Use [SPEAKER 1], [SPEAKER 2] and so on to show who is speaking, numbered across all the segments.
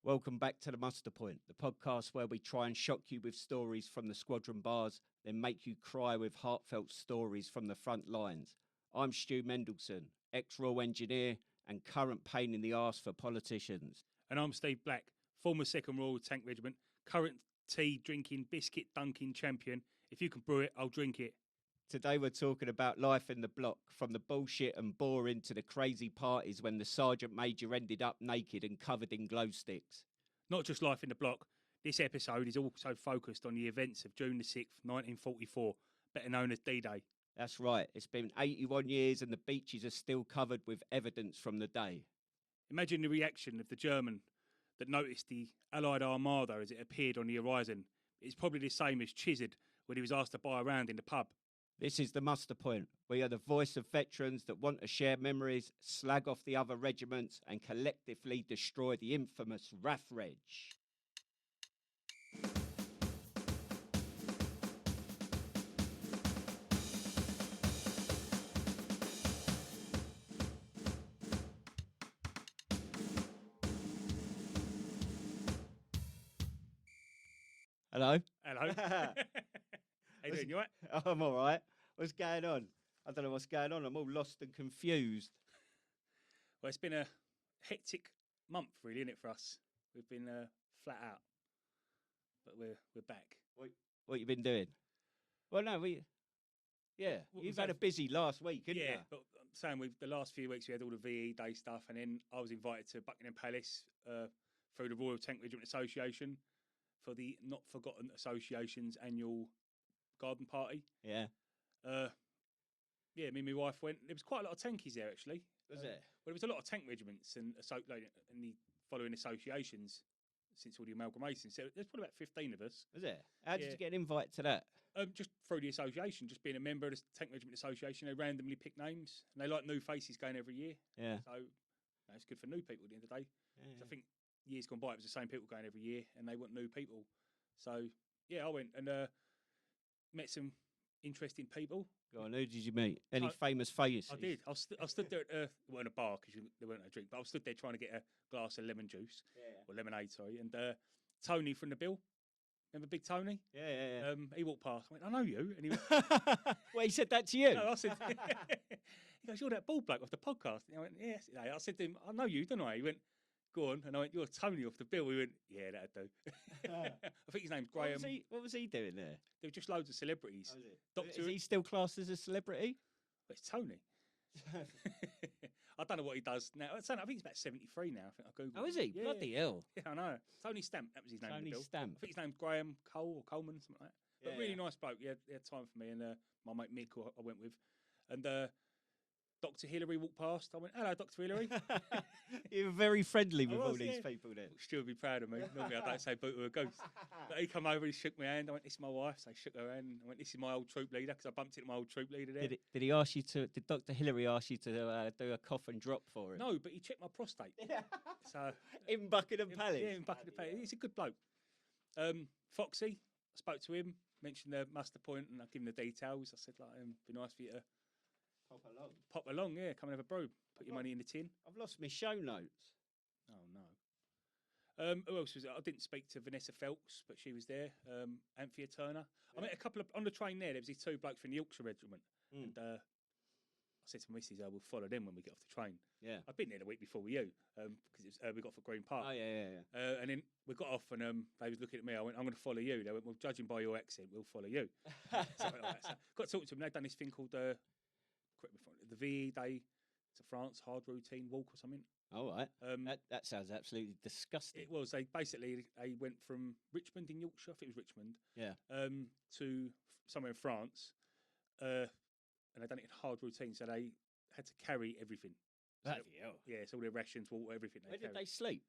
[SPEAKER 1] Welcome back to the Muster Point, the podcast where we try and shock you with stories from the squadron bars, then make you cry with heartfelt stories from the front lines. I'm Stu Mendelson, ex-Royal Engineer and current pain in the arse for politicians.
[SPEAKER 2] And I'm Steve Black, former 2nd Royal Tank Regiment, current tea drinking, biscuit dunking champion. If you can brew it, I'll drink it.
[SPEAKER 1] Today we're talking about life in the block, from the bullshit and boring to the crazy parties when the Sergeant Major ended up naked and covered in glow sticks.
[SPEAKER 2] Not just life in the block, this episode is also focused on the events of June the 6th, 1944, better known as D-Day.
[SPEAKER 1] That's right, it's been 81 years and the beaches are still covered with evidence from the day.
[SPEAKER 2] Imagine the reaction of the German that noticed the Allied Armada as it appeared on the horizon. It's probably the same as Chizzard when he was asked to buy a round in the pub.
[SPEAKER 1] This is the Muster Point. We are the voice of veterans that want to share memories, slag off the other regiments, and collectively destroy the infamous RAF Reg. Hello.
[SPEAKER 2] Hello. How you doing, you all right?
[SPEAKER 1] I'm all right. What's going on? I don't know what's going on. I'm all lost and confused.
[SPEAKER 2] Well, it's been a hectic month, really, isn't it, for us? We've been flat out, but we're back.
[SPEAKER 1] What you been doing? Well, no, you've had a busy last week, haven't you?
[SPEAKER 2] Yeah, but I'm saying the last few weeks we had all the VE Day stuff, and then I was invited to Buckingham Palace through the Royal Tank Regiment Association for the Not Forgotten Association's annual garden party.
[SPEAKER 1] Yeah.
[SPEAKER 2] Me and my wife went. There was quite a lot of tankies there, actually.
[SPEAKER 1] Was it?
[SPEAKER 2] Well, there was a lot of tank regiments and the following associations since all the amalgamation. So there's probably about 15 of us.
[SPEAKER 1] Was it? How did you get an invite to that?
[SPEAKER 2] Just through the association, just being a member of the Tank Regiment Association. They randomly pick names, and they like new faces going every year.
[SPEAKER 1] Yeah.
[SPEAKER 2] So it's good for new people at the end of the day.
[SPEAKER 1] Yeah.
[SPEAKER 2] So I think years gone by, it was the same people going every year, and they want new people. So, I went and met some interesting people.
[SPEAKER 1] Go on, who did you meet? Any famous faces?
[SPEAKER 2] I did. I stood there at well, in a bar because there weren't a drink, but I was stood there trying to get a glass of lemon juice, or lemonade, sorry. And Tony from the Bill, remember Big Tony?
[SPEAKER 1] Yeah.
[SPEAKER 2] He walked past. I went, I know you. And he went,
[SPEAKER 1] well, he said that to you?
[SPEAKER 2] No, I said, he goes, you're that bald bloke off the podcast. And I went, yes. I said to him, I know you, don't I? He went, go on. And I went, you're Tony off the Bill. He went, yeah, that'd do. I think his name's Graham.
[SPEAKER 1] What was he doing there?
[SPEAKER 2] There were just loads of celebrities.
[SPEAKER 1] Is he still classed as a celebrity?
[SPEAKER 2] Well, it's Tony. I don't know what he does now. I think he's about 73 now. I think I googled.
[SPEAKER 1] Oh, is he?
[SPEAKER 2] Yeah.
[SPEAKER 1] Bloody hell.
[SPEAKER 2] Yeah, I know. Tony Stamp, that was his name.
[SPEAKER 1] Tony Stamp.
[SPEAKER 2] I think his name's Graham Cole or Coleman, something like that. But really nice bloke. He had time for me, and my mate Mick, who I went with. And Dr. Hillary walked past. I went, hello, Dr. Hillary.
[SPEAKER 1] You were very friendly with all these people then.
[SPEAKER 2] Still would be proud of me. Normally I don't say boot to a goose. But he come over, he shook my hand. I went, this is my wife. So I shook her hand. I went, this is my old troop leader, because I bumped into my old troop leader there. Did
[SPEAKER 1] Did Dr. Hillary ask you to do a cough and drop for him?
[SPEAKER 2] No, but he checked my prostate. So
[SPEAKER 1] in Buckingham Palace?
[SPEAKER 2] Yeah, in Buckingham Palace. He's a good bloke. Foxy, I spoke to him, mentioned the Muster Point, and I gave him the details. I said, it'd be nice for you to Pop along, yeah. Come and have a brew. Put your money in the tin.
[SPEAKER 1] I've lost my show notes.
[SPEAKER 2] Oh, no. Who else was there? I didn't speak to Vanessa Phelps, but she was there. Anthea Turner. Yeah. I met a couple of... On the train there was these two blokes from the Yorkshire Regiment. And I said to my missus, we'll follow them when we get off the train.
[SPEAKER 1] Yeah.
[SPEAKER 2] I've been there the week before with you, because we got off at Green Park.
[SPEAKER 1] Oh, yeah.
[SPEAKER 2] And then we got off, and they was looking at me. I went, I'm going to follow you. They went, well, judging by your accent, we'll follow you. So got to talk to them. They've done this thing called... the VE Day to France hard routine walk or something.
[SPEAKER 1] All right. That sounds absolutely disgusting.
[SPEAKER 2] It was. They went from Richmond in Yorkshire, I think it was Richmond, to somewhere in France, and they done it in hard routine. So they had to carry everything.
[SPEAKER 1] Bloody hell.
[SPEAKER 2] Yeah, so all their rations, water, everything.
[SPEAKER 1] Where did they sleep?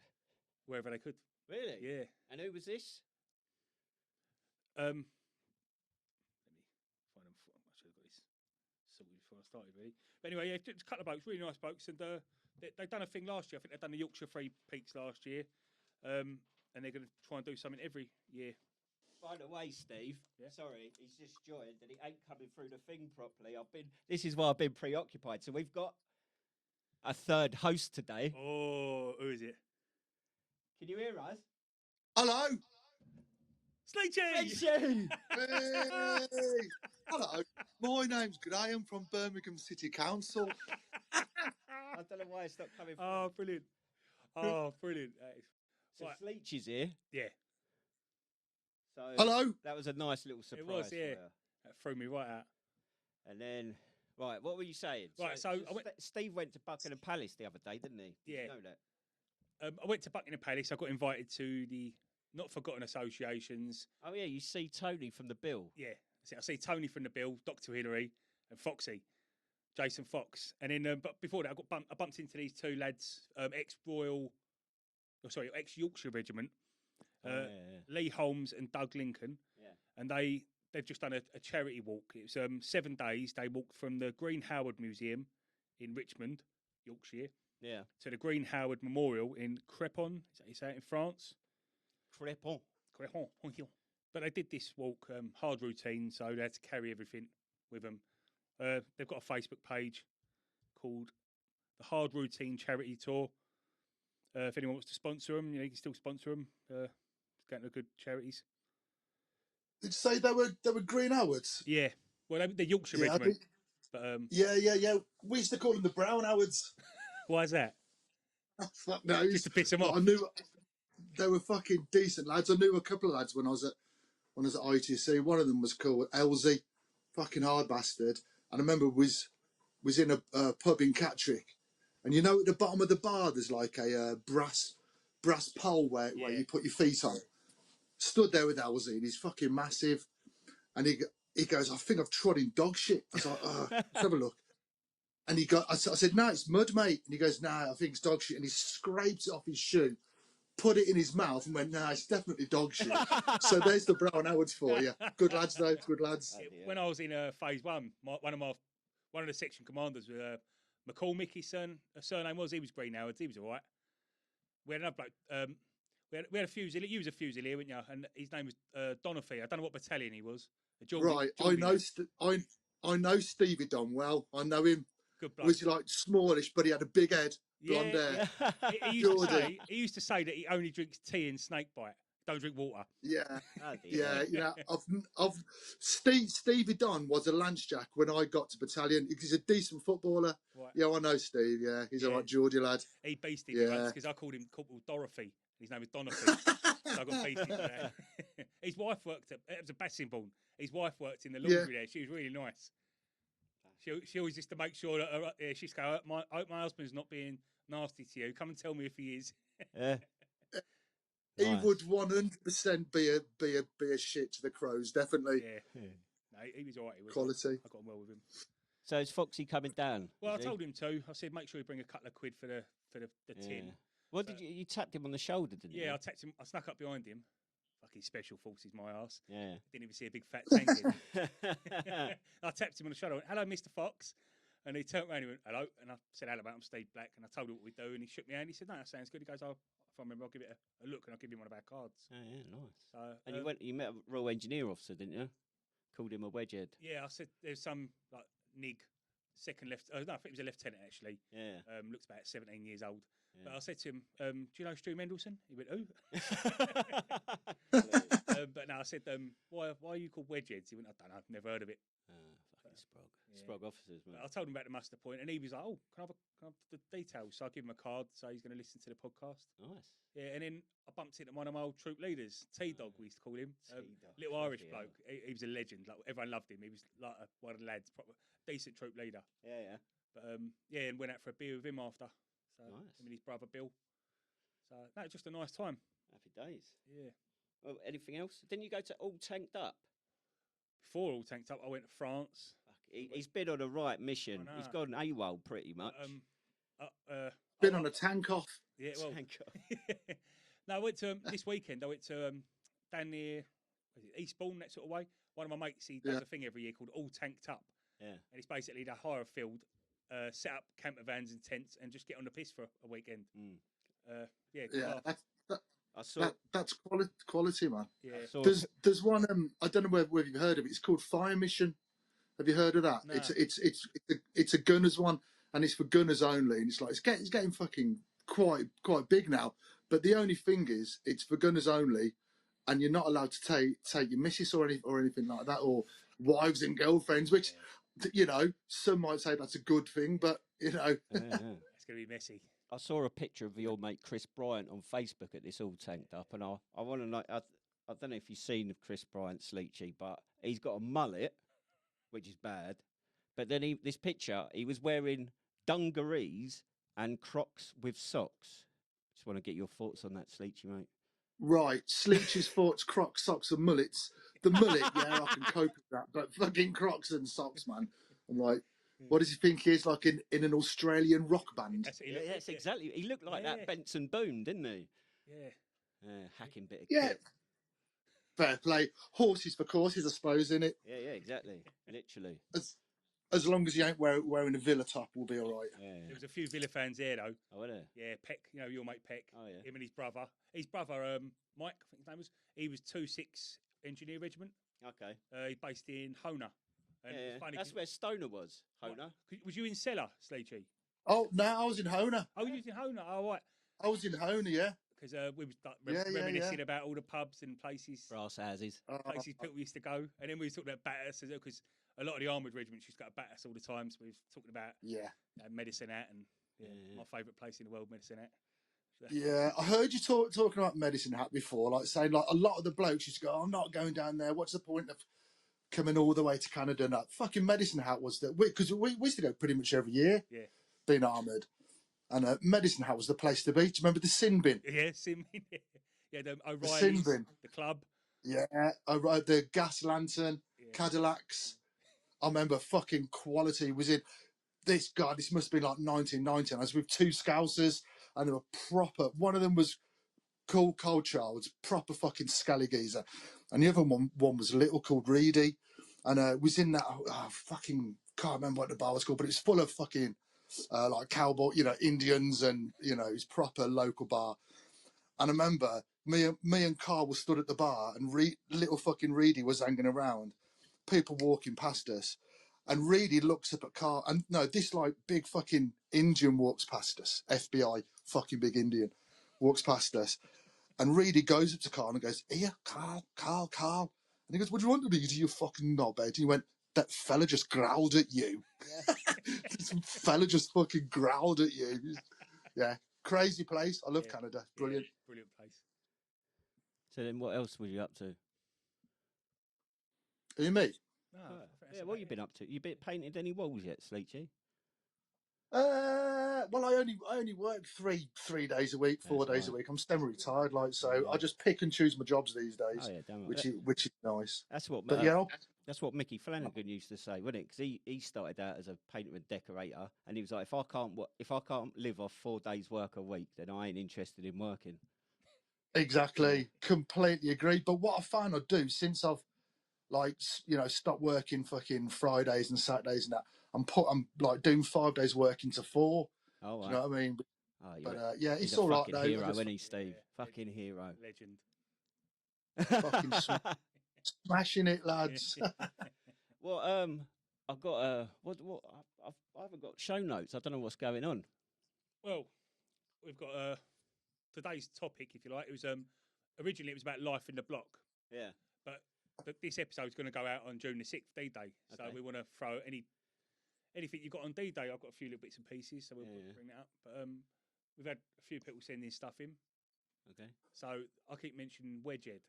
[SPEAKER 2] Wherever they could.
[SPEAKER 1] Really?
[SPEAKER 2] Yeah.
[SPEAKER 1] And who was this?
[SPEAKER 2] Let me find them. I should have got this sorted before I started, really. But anyway, just a couple of blokes, really nice blokes, and they've done a thing last year. I think they've done the Yorkshire Free Peaks last year, and they're going to try and do something every year.
[SPEAKER 1] By the way, Steve, sorry, he's just joined and he ain't coming through the thing properly. This is why I've been preoccupied. So we've got a third host today.
[SPEAKER 2] Oh, who is it?
[SPEAKER 1] Can you hear Raz.
[SPEAKER 3] Hello.
[SPEAKER 2] Sleechy!
[SPEAKER 1] Sleechy!
[SPEAKER 3] Hey. Hello. My name's Graham from Birmingham City Council.
[SPEAKER 1] I don't know why it's not coming through.
[SPEAKER 2] Oh, brilliant. Oh, brilliant.
[SPEAKER 1] So
[SPEAKER 2] Right.
[SPEAKER 1] Sleechy's here.
[SPEAKER 2] Yeah,
[SPEAKER 1] So
[SPEAKER 3] Hello.
[SPEAKER 1] that was a nice little surprise.
[SPEAKER 2] it was, yeah.
[SPEAKER 1] For you.
[SPEAKER 2] That threw me right out.
[SPEAKER 1] And then, right, what were you saying?
[SPEAKER 2] Right, so I went-
[SPEAKER 1] Steve went to Buckingham Palace the other day, didn't he? Did
[SPEAKER 2] Yeah.
[SPEAKER 1] you know that?
[SPEAKER 2] I went to Buckingham Palace. I got invited to the Not Forgotten Associations.
[SPEAKER 1] Oh, yeah, you see Tony from the Bill.
[SPEAKER 2] Yeah, I see Tony from the Bill, Dr. Hillary, and Foxy, Jason Fox. And then, but before that, I bumped into these two lads, ex-Yorkshire Regiment, Lee Holmes and Doug Lincoln.
[SPEAKER 1] Yeah.
[SPEAKER 2] And they've just done a charity walk. It was 7 days. They walked from the Green Howard Museum in Richmond, Yorkshire,
[SPEAKER 1] Yeah.
[SPEAKER 2] to the Green Howard Memorial in Crépon. Is that how you say it, in France?
[SPEAKER 1] Crépon.
[SPEAKER 2] Crépon. But they did this walk, hard routine, so they had to carry everything with them. They've got a Facebook page called the Hard Routine Charity Tour. If anyone wants to sponsor them, you can still sponsor them. It's getting to good charities.
[SPEAKER 3] Did you say they were Green Howards?
[SPEAKER 2] Yeah. Well, they're Yorkshire Regiment. But
[SPEAKER 3] Yeah. We used to call them the Brown Howards.
[SPEAKER 2] why is that?
[SPEAKER 3] Fuck knows.
[SPEAKER 2] Just to piss them
[SPEAKER 3] But
[SPEAKER 2] off.
[SPEAKER 3] I knew they were fucking decent lads. I knew a couple of lads when I was at ITC. One of them was called Elsie, fucking hard bastard. And I remember was in a pub in Catterick, and at the bottom of the bar there's like a brass pole where you put your feet on. Stood there with Elsie, and he's fucking massive. And he goes, I think I've trod in dog shit. I was like, let's have a look. And I said, no, it's mud, mate. And he goes, no, I think it's dog shit. And he scrapes it off his shoe, put it in his mouth, and went, no, it's definitely dog shit. So there's the Brown Howards for you. Good lads, though. Good lads.
[SPEAKER 2] When I was in phase one, one of the section commanders, McCormick, his surname was. He was Green Howards. He was all right. We had another bloke. We had a Fusilier. You was a Fusilier, weren't you? And his name was Donofy. I don't know what battalion he was.
[SPEAKER 3] Right, I know Stevie Don well. I know him.
[SPEAKER 2] Good bloke.
[SPEAKER 3] Was he like smallish, but he had a big head, blonde hair.
[SPEAKER 2] He used to say that he only drinks tea and snake bite. Don't drink water.
[SPEAKER 3] Yeah, yeah. Stevie Don was a lance jack when I got to battalion. He's a decent footballer.
[SPEAKER 2] Right.
[SPEAKER 3] Yeah, I know Steve. Yeah, he's a right Geordie lad.
[SPEAKER 2] He beasted me once because I called him Corporal Dorothy. His name was Donofy. So I got beasted for that. His wife worked it was a Bassingbourne. His wife worked in the laundry there. She was really nice. She always used to make sure that she's go, I hope my husband's not being nasty to you. Come and tell me if he is.
[SPEAKER 1] Yeah.
[SPEAKER 3] He would 100% be a shit to the Crows, definitely.
[SPEAKER 2] Yeah. No, he was all right. He was
[SPEAKER 3] quality.
[SPEAKER 2] I got on well with him.
[SPEAKER 1] So is Foxy coming down?
[SPEAKER 2] Well, I told him to. I said, make sure you bring a couple of quid for the tin.
[SPEAKER 1] What did you tapped him on the shoulder, didn't you?
[SPEAKER 2] Yeah, I tapped him. I snuck up behind him. Fucking special forces, my ass.
[SPEAKER 1] Yeah.
[SPEAKER 2] Didn't even see a big fat tank in. I tapped him on the shoulder. I went, hello, Mr. Fox. And he turned around and he went, hello. And I said, hello, mate, I'm Steve Black. And I told him what we do. And he shook me hand. He said, no, that sounds good. He goes, if I remember, I'll give it a look and I'll give him one of our cards.
[SPEAKER 1] Oh, yeah, nice.
[SPEAKER 2] So,
[SPEAKER 1] and you met a Royal Engineer officer, didn't you? Called him a wedgehead.
[SPEAKER 2] Yeah, I said there's some like Nig, second left. No, I think it was a lieutenant actually.
[SPEAKER 1] Yeah.
[SPEAKER 2] Looks about 17 years old.
[SPEAKER 1] Yeah.
[SPEAKER 2] But I said to him, do you know Stu Mendelson? He went, who? But no, I said, why are you called wedgeheads? He went, I don't know, I've never heard of it.
[SPEAKER 1] Fucking sprog. Yeah. Sprog officers, man.
[SPEAKER 2] I told him about the muster point, and he was like, oh, can I have the details? So I give him a card, so he's going to listen to the podcast.
[SPEAKER 1] Nice.
[SPEAKER 2] Yeah, and then I bumped into one of my old troop leaders, T-Dog, we used to call him. Little Irish bloke. He was a legend. Like everyone loved him. He was like one of the lads, proper decent troop leader.
[SPEAKER 1] Yeah.
[SPEAKER 2] But and went out for a beer with him after. So
[SPEAKER 1] nice.
[SPEAKER 2] Him and his brother Bill. So no, just a nice time.
[SPEAKER 1] Happy days.
[SPEAKER 2] Yeah.
[SPEAKER 1] Well, anything else? Didn't you go to All Tanked Up?
[SPEAKER 2] Before All Tanked Up, I went to France.
[SPEAKER 1] He's been on the right mission. He's gone AWOL pretty much.
[SPEAKER 3] Been on a tank off.
[SPEAKER 2] Yeah, well. Tank off. No, I went to this weekend. I went to down near Eastbourne, that sort of way. One of my mates, he does a thing every year called All Tanked Up.
[SPEAKER 1] Yeah. And
[SPEAKER 2] it's basically they hire a field, set up camper vans and tents, and just get on the piss for a weekend.
[SPEAKER 3] That's quality, man.
[SPEAKER 2] Yeah.
[SPEAKER 3] There's one. I don't know whether you've heard of it. It's called Fire Mission. Have you heard of that?
[SPEAKER 2] No.
[SPEAKER 3] It's a gunners one, and it's for gunners only. And it's getting fucking quite big now. But the only thing is, it's for gunners only, and you're not allowed to take your missus or anything like that, or wives and girlfriends. Which, some might say that's a good thing, but
[SPEAKER 2] it's going to be messy.
[SPEAKER 1] I saw a picture of your mate Chris Bryant on Facebook at this all tanked up, and I want to know. I don't know if you've seen Chris Bryant Sleechy, but he's got a mullet, which is bad. But then this picture, he was wearing dungarees and Crocs with socks. Just want to get your thoughts on that, Sleechy, mate.
[SPEAKER 3] Right, Sleech's thoughts, Crocs, socks, and mullets. The mullet, yeah, I can cope with that, but fucking Crocs and socks, man. I'm like, what does he think he is, like in an Australian rock band?
[SPEAKER 1] Yes, exactly. He looked like that Benson Boone, didn't he?
[SPEAKER 2] Yeah.
[SPEAKER 1] Hacking bit of
[SPEAKER 3] kit. Fair play. Horses for courses, I suppose, innit?
[SPEAKER 1] Yeah, exactly. Literally.
[SPEAKER 3] As long as you ain't wearing a Villa top, we'll be all right.
[SPEAKER 2] Yeah. There was a few Villa fans there, though.
[SPEAKER 1] Oh, were there?
[SPEAKER 2] Yeah, Peck, your mate Peck.
[SPEAKER 1] Oh, yeah.
[SPEAKER 2] Him and his brother. His brother, Mike, I think his name was. He was 2-6 Engineer Regiment.
[SPEAKER 1] Okay.
[SPEAKER 2] He's based in Hona.
[SPEAKER 1] And that's where Stoner was, Hona.
[SPEAKER 2] Was you in Cellar, Sleechy?
[SPEAKER 3] Oh, no, I was in Hona.
[SPEAKER 2] Oh, you was in Hona? Oh, right.
[SPEAKER 3] I was in Hona, yeah.
[SPEAKER 2] Because we was reminiscing about all the pubs and places.
[SPEAKER 1] Brass houses.
[SPEAKER 2] Places people used to go. And then we was talking about Batters as well, because a lot of the armoured regiments used to go to Batters all the time. So we was talking about Medicine Hat and my favourite place in the world, Medicine Hat.
[SPEAKER 3] Yeah, I heard you talking about Medicine Hat before, like saying like a lot of the blokes used to go, I'm not going down there. What's the point of coming all the way to Canada? And fucking Medicine Hat was that, because we used to go pretty much every year, being armoured. And Medicine Hat was the place to be. Do you remember the sin bin?
[SPEAKER 2] Yeah, sin bin. Yeah, the O'Reilly's,
[SPEAKER 3] the sin bin.
[SPEAKER 2] The club.
[SPEAKER 3] Yeah, the gas lantern, Cadillacs. I remember fucking quality was in this guy. This must be like 1990. I was with two Scousers, and they were proper. One of them was called Cold Childs, proper fucking scally geezer, and the other one was little called Reedy, and was in that. Fucking can't remember what the bar was called, but it's full of fucking like cowboy, Indians, and it's proper local bar. And I remember me and Carl were stood at the bar, and little fucking Reedy was hanging around. People walking past us, and Reedy looks up at Carl, and no, this like big fucking Indian walks past us. FBI, fucking big Indian, walks past us, and Reedy goes up to Carl and goes, "Here, Carl," and he goes, "What do you want to be? You fucking knobhead?" And he went, "That fella just growled at you." Some fella just fucking growled at you. Yeah, crazy place. I love Canada. Brilliant.
[SPEAKER 2] Brilliant place.
[SPEAKER 1] So then what else were you up to?
[SPEAKER 3] Are you me?
[SPEAKER 1] What you been up to? You been painted any walls yet, Sleechy?
[SPEAKER 3] Well, I only work three days a week, 4 days a week. I'm semi-retired, so I just pick and choose my jobs these days.
[SPEAKER 1] Oh yeah, damn
[SPEAKER 3] which is nice.
[SPEAKER 1] That's what. That's what Mickey Flanagan used to say, wasn't it? Because he started out as a painter and decorator, and he was like, if I can't live off 4 days' work a week, then I ain't interested in working.
[SPEAKER 3] Exactly, completely agree. But what I found I do since I've stopped working fucking Fridays and Saturdays and that, I'm like doing 5 days work into 4.
[SPEAKER 1] Oh,
[SPEAKER 3] do you know what I mean? But it's all right though.
[SPEAKER 1] Hero, isn't he, Steve? Fucking hero,
[SPEAKER 2] legend.
[SPEAKER 3] Fucking smashing it, lads.
[SPEAKER 1] Well, I've got I haven't got show notes. I don't know what's going on.
[SPEAKER 2] Well, we've got today's topic, if you like. It was originally it was about life in the block.
[SPEAKER 1] Yeah.
[SPEAKER 2] But this episode is going to go out on June the 6th, D-Day. So we want to throw anything you've got on D-Day. I've got a few little bits and pieces, so we'll bring that up. But we've had a few people sending stuff in.
[SPEAKER 1] Okay.
[SPEAKER 2] So I keep mentioning wedgehead.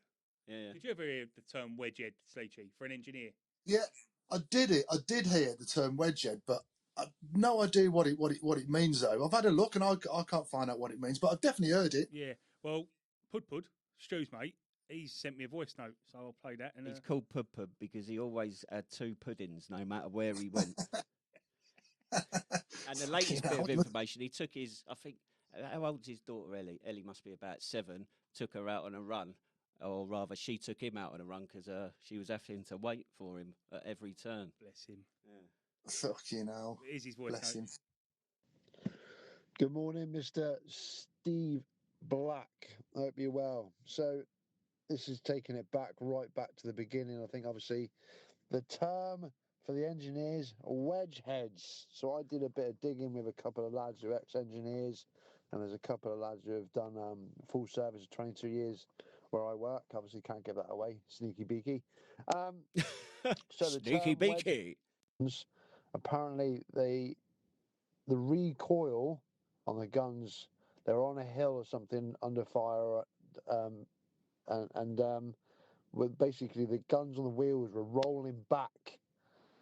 [SPEAKER 1] Yeah.
[SPEAKER 2] Did you ever hear the term wedgehead, Sleechy, for an engineer?
[SPEAKER 3] Yeah, I did hear the term wedgehead, but I've no idea what it means though. I've had a look and I can't find out what it means, but I've definitely heard it.
[SPEAKER 2] Yeah. Well, Pud, Stu's mate, he's sent me a voice note, so I'll play that. And
[SPEAKER 1] he's called Pud because he always had 2 puddings, no matter where he went. And the latest bit of information, he took his, I think, how old's his daughter, Ellie? Ellie must be about 7, took her out on a run, or rather she took him out on a run because she was having to wait for him at every turn.
[SPEAKER 2] Bless him.
[SPEAKER 3] Yeah. Fucking hell.
[SPEAKER 2] Here's his voice
[SPEAKER 3] Bless
[SPEAKER 2] note.
[SPEAKER 3] him.
[SPEAKER 4] Good morning, Mr. Steve Black. I hope you're well. So this is taking it right back to the beginning. I think obviously the term for the engineers, wedge heads. So I did a bit of digging with a couple of lads who are ex-engineers, and there's a couple of lads who have done full service of 22 years where I work. Obviously, can't give that away. Sneaky beaky. So the
[SPEAKER 1] Sneaky
[SPEAKER 4] term wedge
[SPEAKER 1] beaky.
[SPEAKER 4] apparently the recoil on the guns, they're on a hill or something under fire, and with basically the guns on the wheels were rolling back.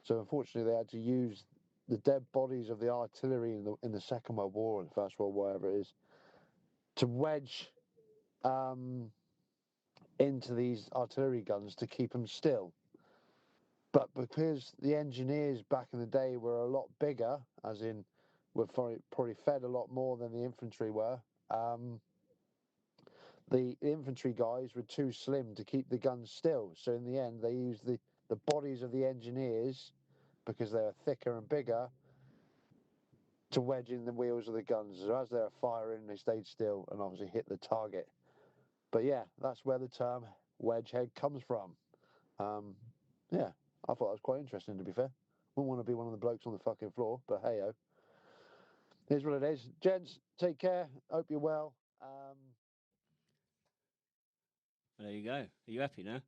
[SPEAKER 4] So unfortunately, they had to use the dead bodies of the artillery in the Second World War or the First World War, whatever it is, to wedge into these artillery guns to keep them still. But because the engineers back in the day were a lot bigger, as in were probably fed a lot more than the infantry were, the infantry guys were too slim to keep the guns still. So in the end, they used the bodies of the engineers, because they were thicker and bigger, to wedge in the wheels of the guns. So as they were firing, they stayed still and obviously hit the target. But yeah, that's where the term wedge head comes from. Yeah, I thought that was quite interesting, to be fair. Wouldn't want to be one of the blokes on the fucking floor, but hey-ho. Here's what it is. Gents, take care. Hope you're well.
[SPEAKER 1] There you go. Are you happy now?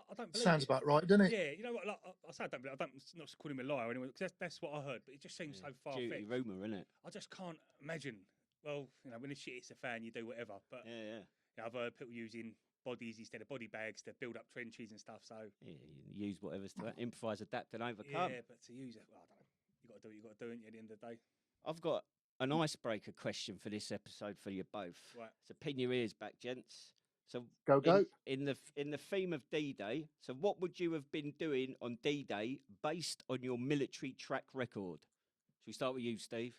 [SPEAKER 2] I don't believe
[SPEAKER 3] Sounds
[SPEAKER 2] it.
[SPEAKER 3] about right, doesn't it?
[SPEAKER 2] Yeah, you know what? Like, I say I don't believe. I'm not calling him a liar anyway, because that's what I heard. But it just seems so far
[SPEAKER 1] Duty
[SPEAKER 2] fetched.
[SPEAKER 1] rumour, isn't it?
[SPEAKER 2] I just can't imagine. Well, when the shit hits a fan, you do whatever. But
[SPEAKER 1] Yeah.
[SPEAKER 2] I've heard people using bodies instead of body bags to build up trenches and stuff. So
[SPEAKER 1] Yeah, you use whatever's to improvise, adapt, and overcome.
[SPEAKER 2] yeah, but to use it, well, I don't know. You got to do what you got to do at the end of the day.
[SPEAKER 1] I've got an icebreaker question for this episode for you both.
[SPEAKER 2] Right.
[SPEAKER 1] So pin your ears back, gents. So
[SPEAKER 3] Go.
[SPEAKER 1] In the theme of D-Day, so what would you have been doing on D-Day based on your military track record? Should we start with you, Steve?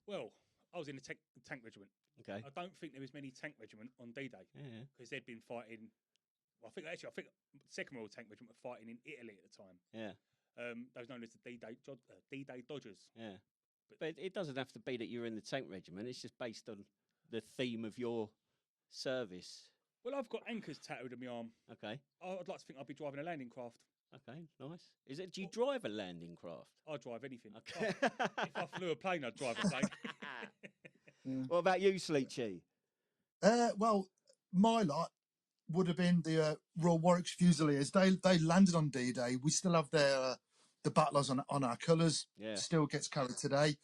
[SPEAKER 2] Well, I was in the tank regiment.
[SPEAKER 1] Okay.
[SPEAKER 2] I don't think there was many tank regiment on D-Day because they'd been fighting. Well, I think Second World Tank Regiment were fighting in Italy at the time.
[SPEAKER 1] Yeah.
[SPEAKER 2] They was known as the D-Day Dodgers.
[SPEAKER 1] Yeah. But it doesn't have to be that you're in the tank regiment. It's just based on the theme of your service.
[SPEAKER 2] Well, I've got anchors tattooed on my arm.
[SPEAKER 1] Okay.
[SPEAKER 2] I'd like to think I'd be driving a landing craft.
[SPEAKER 1] Okay, nice. Do you drive a landing craft?
[SPEAKER 2] I drive anything.
[SPEAKER 1] Okay.
[SPEAKER 2] If I flew a plane, I'd drive a plane.
[SPEAKER 1] What about you, Sleechy?
[SPEAKER 3] Well, my lot would have been the Royal Warwick Fusiliers. They landed on D-Day. We still have their the battlers on our colours.
[SPEAKER 1] Yeah.
[SPEAKER 3] Still gets carried today.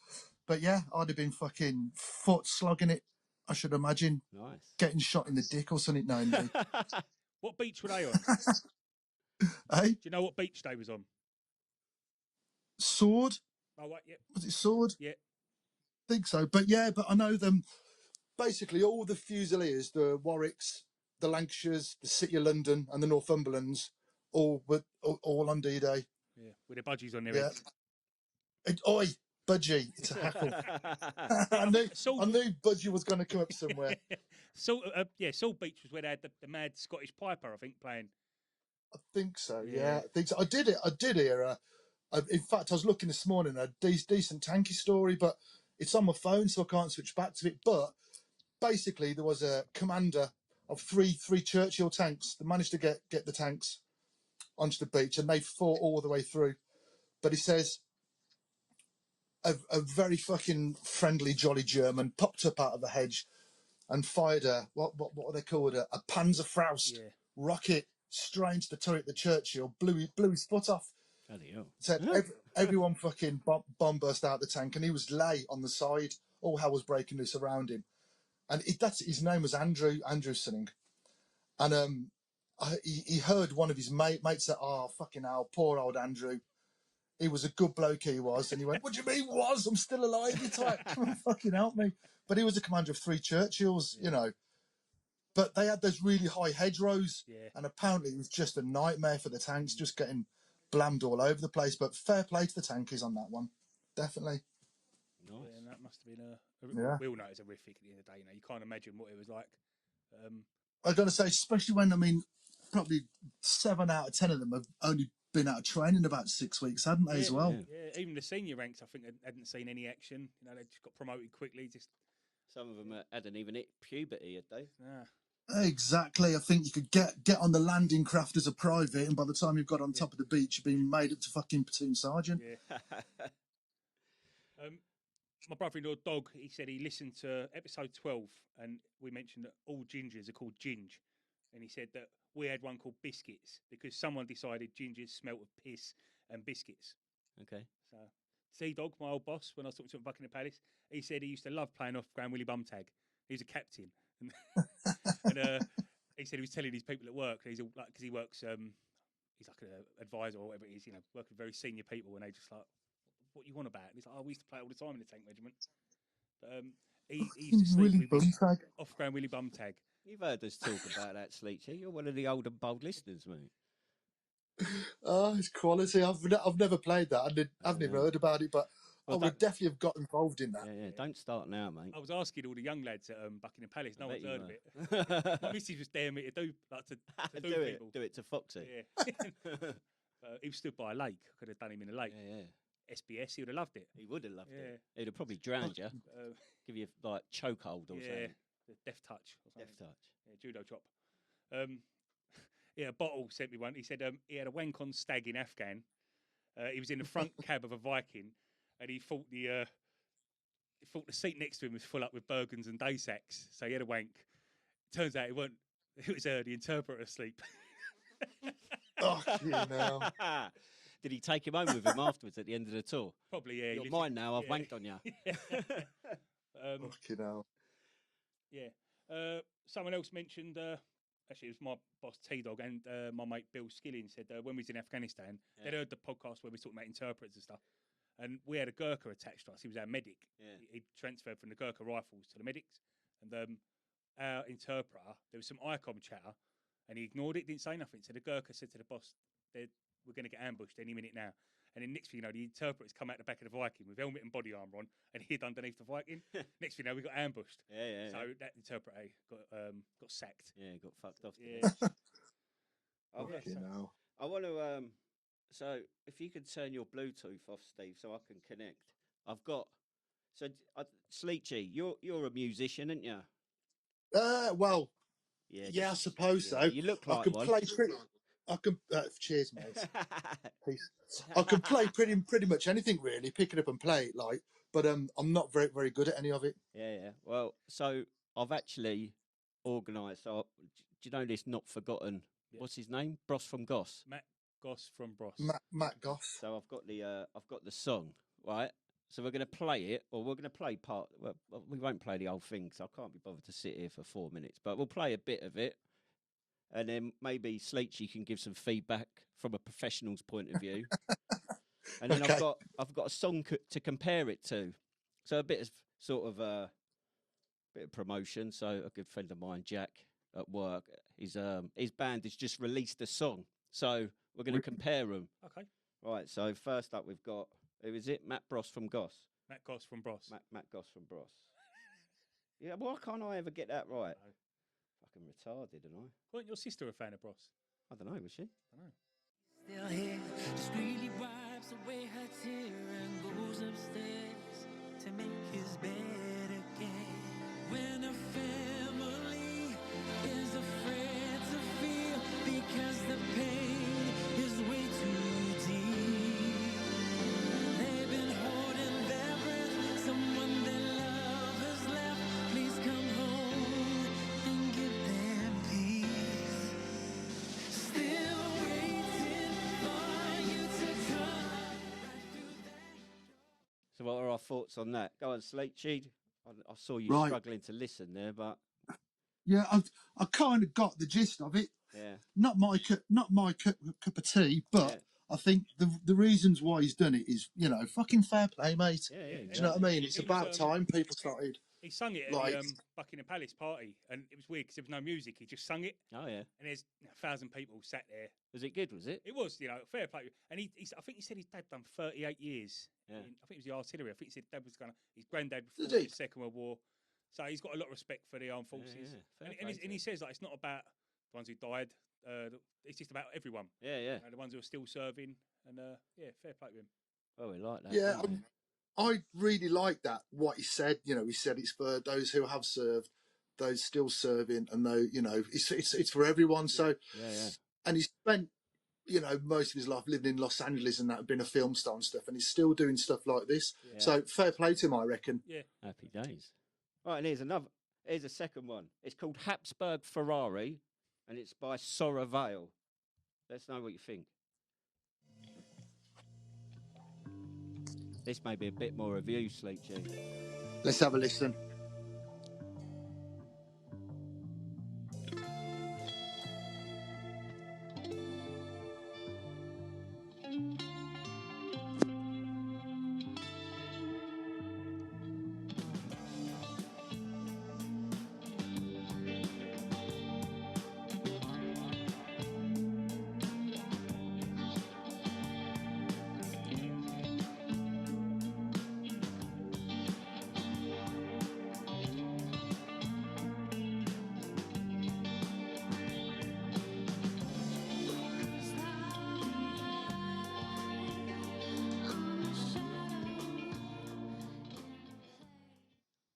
[SPEAKER 3] But yeah, I'd have been fucking foot slogging it, I should imagine.
[SPEAKER 1] Nice.
[SPEAKER 3] Getting shot in the dick or something now and then.
[SPEAKER 2] What beach were they on?
[SPEAKER 3] Hey?
[SPEAKER 2] Do you know what beach they was on?
[SPEAKER 3] Sword?
[SPEAKER 2] Oh, right, yeah.
[SPEAKER 3] Was it Sword?
[SPEAKER 2] Yeah.
[SPEAKER 3] Think so. But yeah, but I know them. Basically, all the Fusiliers, the Warwicks, the Lancashires, the City of London, and the Northumberlands, all were all on D-Day.
[SPEAKER 2] Yeah, with their budgies on their
[SPEAKER 3] Yeah.
[SPEAKER 2] heads.
[SPEAKER 3] Oi, Budgie, it's a hackle. I knew Budgie was going to come up somewhere.
[SPEAKER 2] Salt Beach was where they had the mad Scottish piper, I think, playing.
[SPEAKER 3] I think so.
[SPEAKER 2] Yeah.
[SPEAKER 3] Yeah, I think so. I did hear. In fact, I was looking this morning a decent tanky story, but it's on my phone, so I can't switch back to it. But basically, there was a commander of three Churchill tanks that managed to get the tanks onto the beach, and they fought all the way through. But he says a very fucking friendly, jolly German popped up out of the hedge and fired a what are they called, a Panzerfaust rocket straight into the turret of the Churchill, blew his foot off. Said everyone fucking bomb burst out the tank, and he was lay on the side. All hell was breaking loose around him, and that's his name was Andrew Sinning, and he heard one of his mates say, "Oh fucking hell, poor old Andrew. He was a good bloke, he was." And he went, "What do you mean was? I'm still alive." It's like, come on, fucking help me. But he was a commander of 3 Churchills, you know. But they had those really high hedgerows, and apparently it was just a nightmare for the tanks, just getting blammed all over the place. But fair play to the tankies on that one, definitely.
[SPEAKER 2] Nice. Yeah, and that must have been we all know it's horrific at the end of the day. You can't imagine what it was like.
[SPEAKER 3] I got to say, especially when probably 7 out of 10 of them have only been out of training about 6 weeks, hadn't they, as well?
[SPEAKER 2] Yeah, even the senior ranks, I think, hadn't seen any action. They just got promoted quickly.
[SPEAKER 1] Some of them hadn't even hit puberty, had they?
[SPEAKER 3] Exactly. I think you could get on the landing craft as a private, and by the time you've got on top of the beach, you've been made up to fucking platoon sergeant.
[SPEAKER 2] Yeah. my brother-in-law Dog, he said he listened to episode 12, and we mentioned that all gingers are called ginge, and he said that we had one called biscuits because someone decided gingers smelt of piss and biscuits.
[SPEAKER 1] Okay.
[SPEAKER 2] So, Dog, my old boss, when I was talking to him back in the Palace, he said he used to love playing off Grand Willie Bum Tag. He was a captain, and, and he said he was telling his people at work, he's all, like, because he works, he's like an advisor or whatever it is, working with very senior people, and they just like, what you want about? And he's like, oh, we used to play all the time in the tank regiment. But he used to sleep
[SPEAKER 3] Willie
[SPEAKER 2] with his
[SPEAKER 3] Bum Tag.
[SPEAKER 2] off Grand Willie Bum Tag.
[SPEAKER 1] You've heard us talk about that, Sleechy. You're one of the old and bold listeners, mate.
[SPEAKER 3] Oh, it's quality. I've never played that. I've never heard about it, but
[SPEAKER 1] Well,
[SPEAKER 3] I would definitely have got involved in that.
[SPEAKER 1] Yeah. Don't start now, mate.
[SPEAKER 2] I was asking all the young lads at Buckingham Palace. No one's heard of it.
[SPEAKER 1] it.
[SPEAKER 2] My missus was daring me to do to do people.
[SPEAKER 1] Do it to Foxy.
[SPEAKER 2] Yeah. He was stood by a lake. I could have done him in a lake.
[SPEAKER 1] Yeah.
[SPEAKER 2] SBS, he would have loved it.
[SPEAKER 1] He would have loved
[SPEAKER 2] Yeah.
[SPEAKER 1] it. He'd have probably drowned you. Give you like chokehold or
[SPEAKER 2] Yeah,
[SPEAKER 1] something.
[SPEAKER 2] the death touch. Or something.
[SPEAKER 1] Death touch.
[SPEAKER 2] Yeah, judo chop. Yeah, Bottle sent me one. He said he had a wank on stag in Afghan. He was in the front cab of a Viking, and he thought the seat next to him was full up with Bergens and day sacks. So he had a wank. Turns out it wasn't. It was the interpreter asleep.
[SPEAKER 3] Oh, you know.
[SPEAKER 1] Did he take him home with him afterwards at the end of the tour?
[SPEAKER 2] Probably, yeah.
[SPEAKER 1] You're mine now. I've wanked on you.
[SPEAKER 3] Fucking hell.
[SPEAKER 2] Yeah. Someone else mentioned. Actually, it was my boss T-Dog and my mate Bill Skilling said when we was in Afghanistan, they'd heard the podcast where we talked about interpreters and stuff. And we had a Gurkha attached to us. He was our medic.
[SPEAKER 1] Yeah.
[SPEAKER 2] He transferred from the Gurkha rifles to the medics. And our interpreter, there was some ICOM chatter, and he ignored it, didn't say nothing. So the Gurkha said to the boss, we're going to get ambushed any minute now. And then next thing you know, the interpreter's come out the back of the Viking with helmet and body armour on and hid underneath the Viking. Next thing you know, we got ambushed.
[SPEAKER 1] Yeah.
[SPEAKER 2] So that interpreter got sacked.
[SPEAKER 1] Yeah, he got fucked off.
[SPEAKER 2] Yeah.
[SPEAKER 3] Fucking hell.
[SPEAKER 1] I want to. So if you could turn your Bluetooth off, Steve, so I can connect. I've got. So Sleechy, you're a musician, aren't you?
[SPEAKER 3] Well, yeah, I suppose so.
[SPEAKER 1] You look like
[SPEAKER 3] I can
[SPEAKER 1] one.
[SPEAKER 3] play pretty. I can. Cheers, mate. Peace. I can play pretty much anything really. Pick it up and play it, like. But I'm not very very good at any of it.
[SPEAKER 1] Yeah. Well, so I've actually organised. So do you know this? Not forgotten.
[SPEAKER 2] Yeah.
[SPEAKER 1] What's his name? Bros from Goss.
[SPEAKER 2] Matt Goss from Bros.
[SPEAKER 3] Matt Goss.
[SPEAKER 1] So I've got the song, right? So we're going to play it, or we're going to play part. Well, we won't play the whole thing, so I can't be bothered to sit here for 4 minutes. But we'll play a bit of it, and then maybe Sleechy can give some feedback from a professional's point of view. And then
[SPEAKER 3] Okay.
[SPEAKER 1] I've got a song to compare it to, so a bit of sort of bit of promotion. So a good friend of mine, Jack, at work, his band has just released a song, so we're going to compare them.
[SPEAKER 2] Okay.
[SPEAKER 1] Right. So first up, we've got. Who is it? Matt Bros from Goss.
[SPEAKER 2] Matt Goss from Bros.
[SPEAKER 1] Matt Goss from Bros. Yeah, why can't I ever get that right?
[SPEAKER 2] No.
[SPEAKER 1] Fucking retarded, am I?
[SPEAKER 2] Wasn't your sister a fan of Bros?
[SPEAKER 1] I don't know, was she?
[SPEAKER 2] I know.
[SPEAKER 5] Still here, discreetly wipes away her tear and goes upstairs to make his bed again. When a family is afraid to feel because the pain is way too deep. They've been holding their breath. Someone they love has left. Please come home and give them peace. Still waiting for you to come right through that.
[SPEAKER 1] So what are our thoughts on that? Go on, Sleechy. I saw you
[SPEAKER 3] Right.
[SPEAKER 1] struggling to listen there, but
[SPEAKER 3] Yeah, I kind of got the gist of it.
[SPEAKER 1] yeah.
[SPEAKER 3] Not my cup of tea, but
[SPEAKER 1] Yeah.
[SPEAKER 3] I think the reasons why he's done it is, fucking fair play, mate.
[SPEAKER 1] Yeah,
[SPEAKER 3] Do you know what I
[SPEAKER 1] exactly.
[SPEAKER 3] mean? It's
[SPEAKER 2] It was,
[SPEAKER 3] about time people started.
[SPEAKER 2] He sung it at
[SPEAKER 3] Like-
[SPEAKER 2] the Buckingham Palace party, and it was weird because there was no music. He just sung it,
[SPEAKER 1] Oh yeah.
[SPEAKER 2] and there's 1,000 people sat there.
[SPEAKER 1] Was it good? Was it?
[SPEAKER 2] It was, fair play. And I think he said his dad done 38 years.
[SPEAKER 1] Yeah.
[SPEAKER 2] I think it was the artillery. I think he said dad was his granddad
[SPEAKER 3] Did
[SPEAKER 2] fought in
[SPEAKER 3] he?
[SPEAKER 2] the Second World War. So he's got a lot of respect for the armed
[SPEAKER 1] Yeah,
[SPEAKER 2] forces.
[SPEAKER 1] yeah. Fair
[SPEAKER 2] And,
[SPEAKER 1] play
[SPEAKER 2] and
[SPEAKER 1] to
[SPEAKER 2] he
[SPEAKER 1] him.
[SPEAKER 2] says like it's not about the ones who died. It's just about everyone.
[SPEAKER 1] Yeah.
[SPEAKER 2] The ones who are still serving. And fair play to him.
[SPEAKER 1] Oh, we like that.
[SPEAKER 3] Yeah,
[SPEAKER 1] don't we?
[SPEAKER 3] I really like that. What he said, he said it's for those who have served, those still serving, and it's for everyone. So,
[SPEAKER 1] Yeah.
[SPEAKER 3] and he spent you know, most of his life living in Los Angeles and that, been a film star and stuff, and he's still doing stuff like this.
[SPEAKER 1] Yeah.
[SPEAKER 3] So fair play to him, I reckon.
[SPEAKER 2] Yeah.
[SPEAKER 1] Happy days. Right, and here's a second one. It's called Habsburg Ferrari, and it's by Sora Vale. Let's know what you think. This may be a bit more of you, Sleepy.
[SPEAKER 3] Let's have a listen.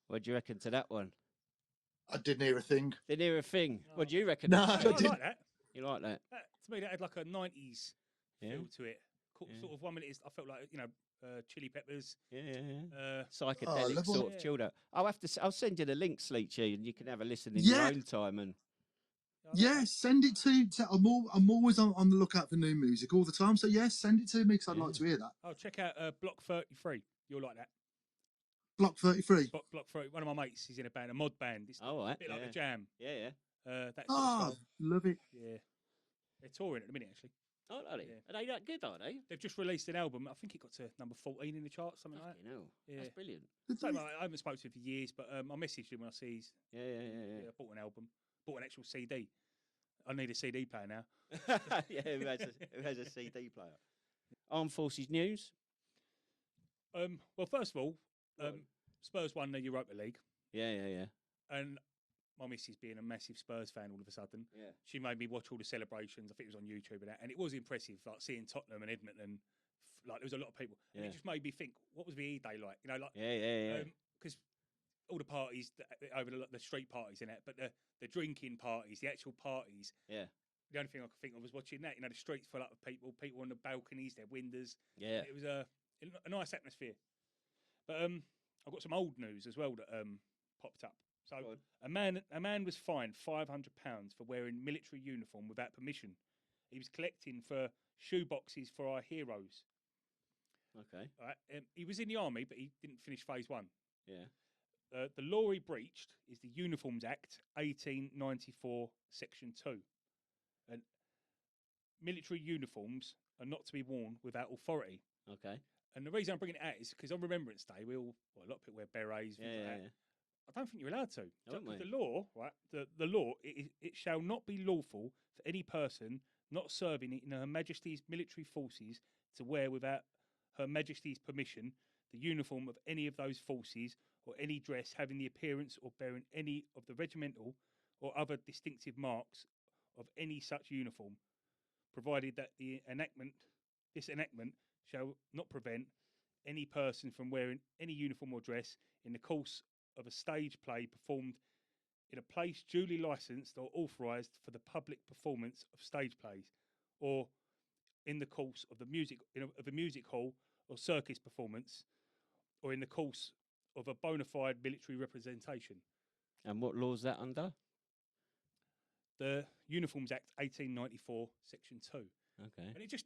[SPEAKER 1] What do you reckon to that one?
[SPEAKER 3] I didn't hear a thing.
[SPEAKER 1] Didn't hear a thing. What do you reckon?
[SPEAKER 3] No,
[SPEAKER 2] I
[SPEAKER 3] I
[SPEAKER 2] like
[SPEAKER 3] didn't.
[SPEAKER 2] that.
[SPEAKER 1] You like that?
[SPEAKER 2] To me, that had like a 90s
[SPEAKER 1] Yeah.
[SPEAKER 2] feel to it.
[SPEAKER 1] Yeah.
[SPEAKER 2] Sort of 1 minute, I felt like, Chili Peppers.
[SPEAKER 1] Yeah.
[SPEAKER 3] Oh, I
[SPEAKER 1] Psychedelic
[SPEAKER 3] love
[SPEAKER 1] sort
[SPEAKER 2] it.
[SPEAKER 1] of chilled out. I'll send you the link, Sleechy, and you can have a listen in
[SPEAKER 3] Yeah.
[SPEAKER 1] your own time. And
[SPEAKER 2] I like
[SPEAKER 3] Yeah,
[SPEAKER 2] that.
[SPEAKER 3] send it to. I'm always on the lookout for new music all the time. So yes, send it to me because I'd like to hear that.
[SPEAKER 2] Oh, check out Block 33. You'll like that.
[SPEAKER 3] Block 33.
[SPEAKER 2] Block 30. One of my mates, he's in a band, a mod band. It's
[SPEAKER 1] all right,
[SPEAKER 2] a bit like the Jam.
[SPEAKER 1] yeah.
[SPEAKER 2] That sort of
[SPEAKER 3] Ah,
[SPEAKER 2] stuff.
[SPEAKER 3] love it.
[SPEAKER 2] Yeah. They're touring at the minute, actually.
[SPEAKER 1] Oh, are they?
[SPEAKER 2] Yeah.
[SPEAKER 1] Are they that good? Are they?
[SPEAKER 2] They've just released an album. I think it got to number 14 in the charts, something like that.
[SPEAKER 1] You know,
[SPEAKER 2] Yeah.
[SPEAKER 1] that's brilliant.
[SPEAKER 2] Same, I haven't spoken to him for years, but I messaged him when I see he's
[SPEAKER 1] Yeah.
[SPEAKER 2] I bought an album, bought an actual CD. I need a CD player now.
[SPEAKER 1] Yeah, who has a CD player? Armed Forces news.
[SPEAKER 2] Well, first of all,
[SPEAKER 1] Right.
[SPEAKER 2] Spurs won the Europa League,
[SPEAKER 1] Yeah.
[SPEAKER 2] and my missus being a massive Spurs fan all of a sudden,
[SPEAKER 1] Yeah.
[SPEAKER 2] she made me watch all the celebrations. I think it was on YouTube and that, and it was impressive. Like seeing Tottenham and Edmonton, like there was a lot of people, and
[SPEAKER 1] Yeah.
[SPEAKER 2] it just made me think, what was VE Day like?
[SPEAKER 1] Yeah.
[SPEAKER 2] Because all the parties over the street parties and that, but the drinking parties, the actual parties.
[SPEAKER 1] Yeah.
[SPEAKER 2] The only thing I could think of was watching that. The streets full up of people on the balconies, their windows.
[SPEAKER 1] Yeah.
[SPEAKER 2] It was a nice atmosphere. But I've got some old news as well that popped up. So a man was fined £500 for wearing military uniform without permission. He was collecting for shoe boxes for our heroes.
[SPEAKER 1] Okay.
[SPEAKER 2] All right? He was in the army, but he didn't finish phase 1.
[SPEAKER 1] Yeah.
[SPEAKER 2] The law he breached is the Uniforms Act 1894, Section 2. And military uniforms are not to be worn without authority.
[SPEAKER 1] Okay.
[SPEAKER 2] And the reason I'm bringing it out is because on Remembrance Day, a lot of people wear berets. Things like that. I don't think you're allowed to. The law, right? The law, it shall not be lawful for any person not serving in Her Majesty's military forces to wear without Her Majesty's permission the uniform of any of those forces or any dress having the appearance or bearing any of the regimental or other distinctive marks of any such uniform, provided that this enactment shall not prevent any person from wearing any uniform or dress in the course of a stage play performed in a place duly licensed or authorised for the public performance of stage plays, or in the course of a music hall or circus performance, or in the course of a bona fide military representation.
[SPEAKER 1] And what law is that under?
[SPEAKER 2] The Uniforms Act 1894, Section 2.
[SPEAKER 1] Okay.
[SPEAKER 2] And it just,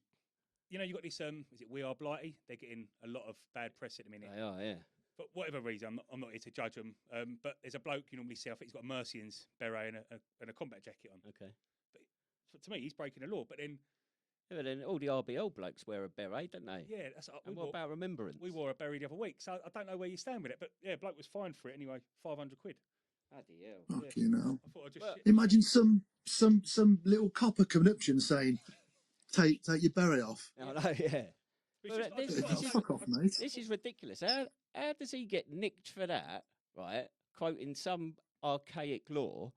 [SPEAKER 2] you got this, is it We Are Blighty? They're getting a lot of bad press at the minute.
[SPEAKER 1] They are, yeah.
[SPEAKER 2] For whatever reason, I'm not here to judge them. But there's a bloke you normally see, I think he's got a Mercians beret and a combat jacket on.
[SPEAKER 1] Okay.
[SPEAKER 2] But to me, he's breaking the law. But then...
[SPEAKER 1] Yeah, but then all the RBL blokes wear a beret, don't they?
[SPEAKER 2] Yeah.
[SPEAKER 1] And what about Remembrance?
[SPEAKER 2] We wore a beret the other week, so I don't know where you stand with it. But yeah, bloke was fined for it anyway, 500 quid.
[SPEAKER 1] Bloody hell.
[SPEAKER 3] Fucking hell.
[SPEAKER 2] I thought I'd just...
[SPEAKER 3] Imagine some little copper coming up to you and saying, take your beret off.
[SPEAKER 1] Oh, no, yeah.
[SPEAKER 2] But
[SPEAKER 3] Fuck off, mate.
[SPEAKER 1] This is ridiculous. How does he get nicked for that, right? Quoting some archaic law,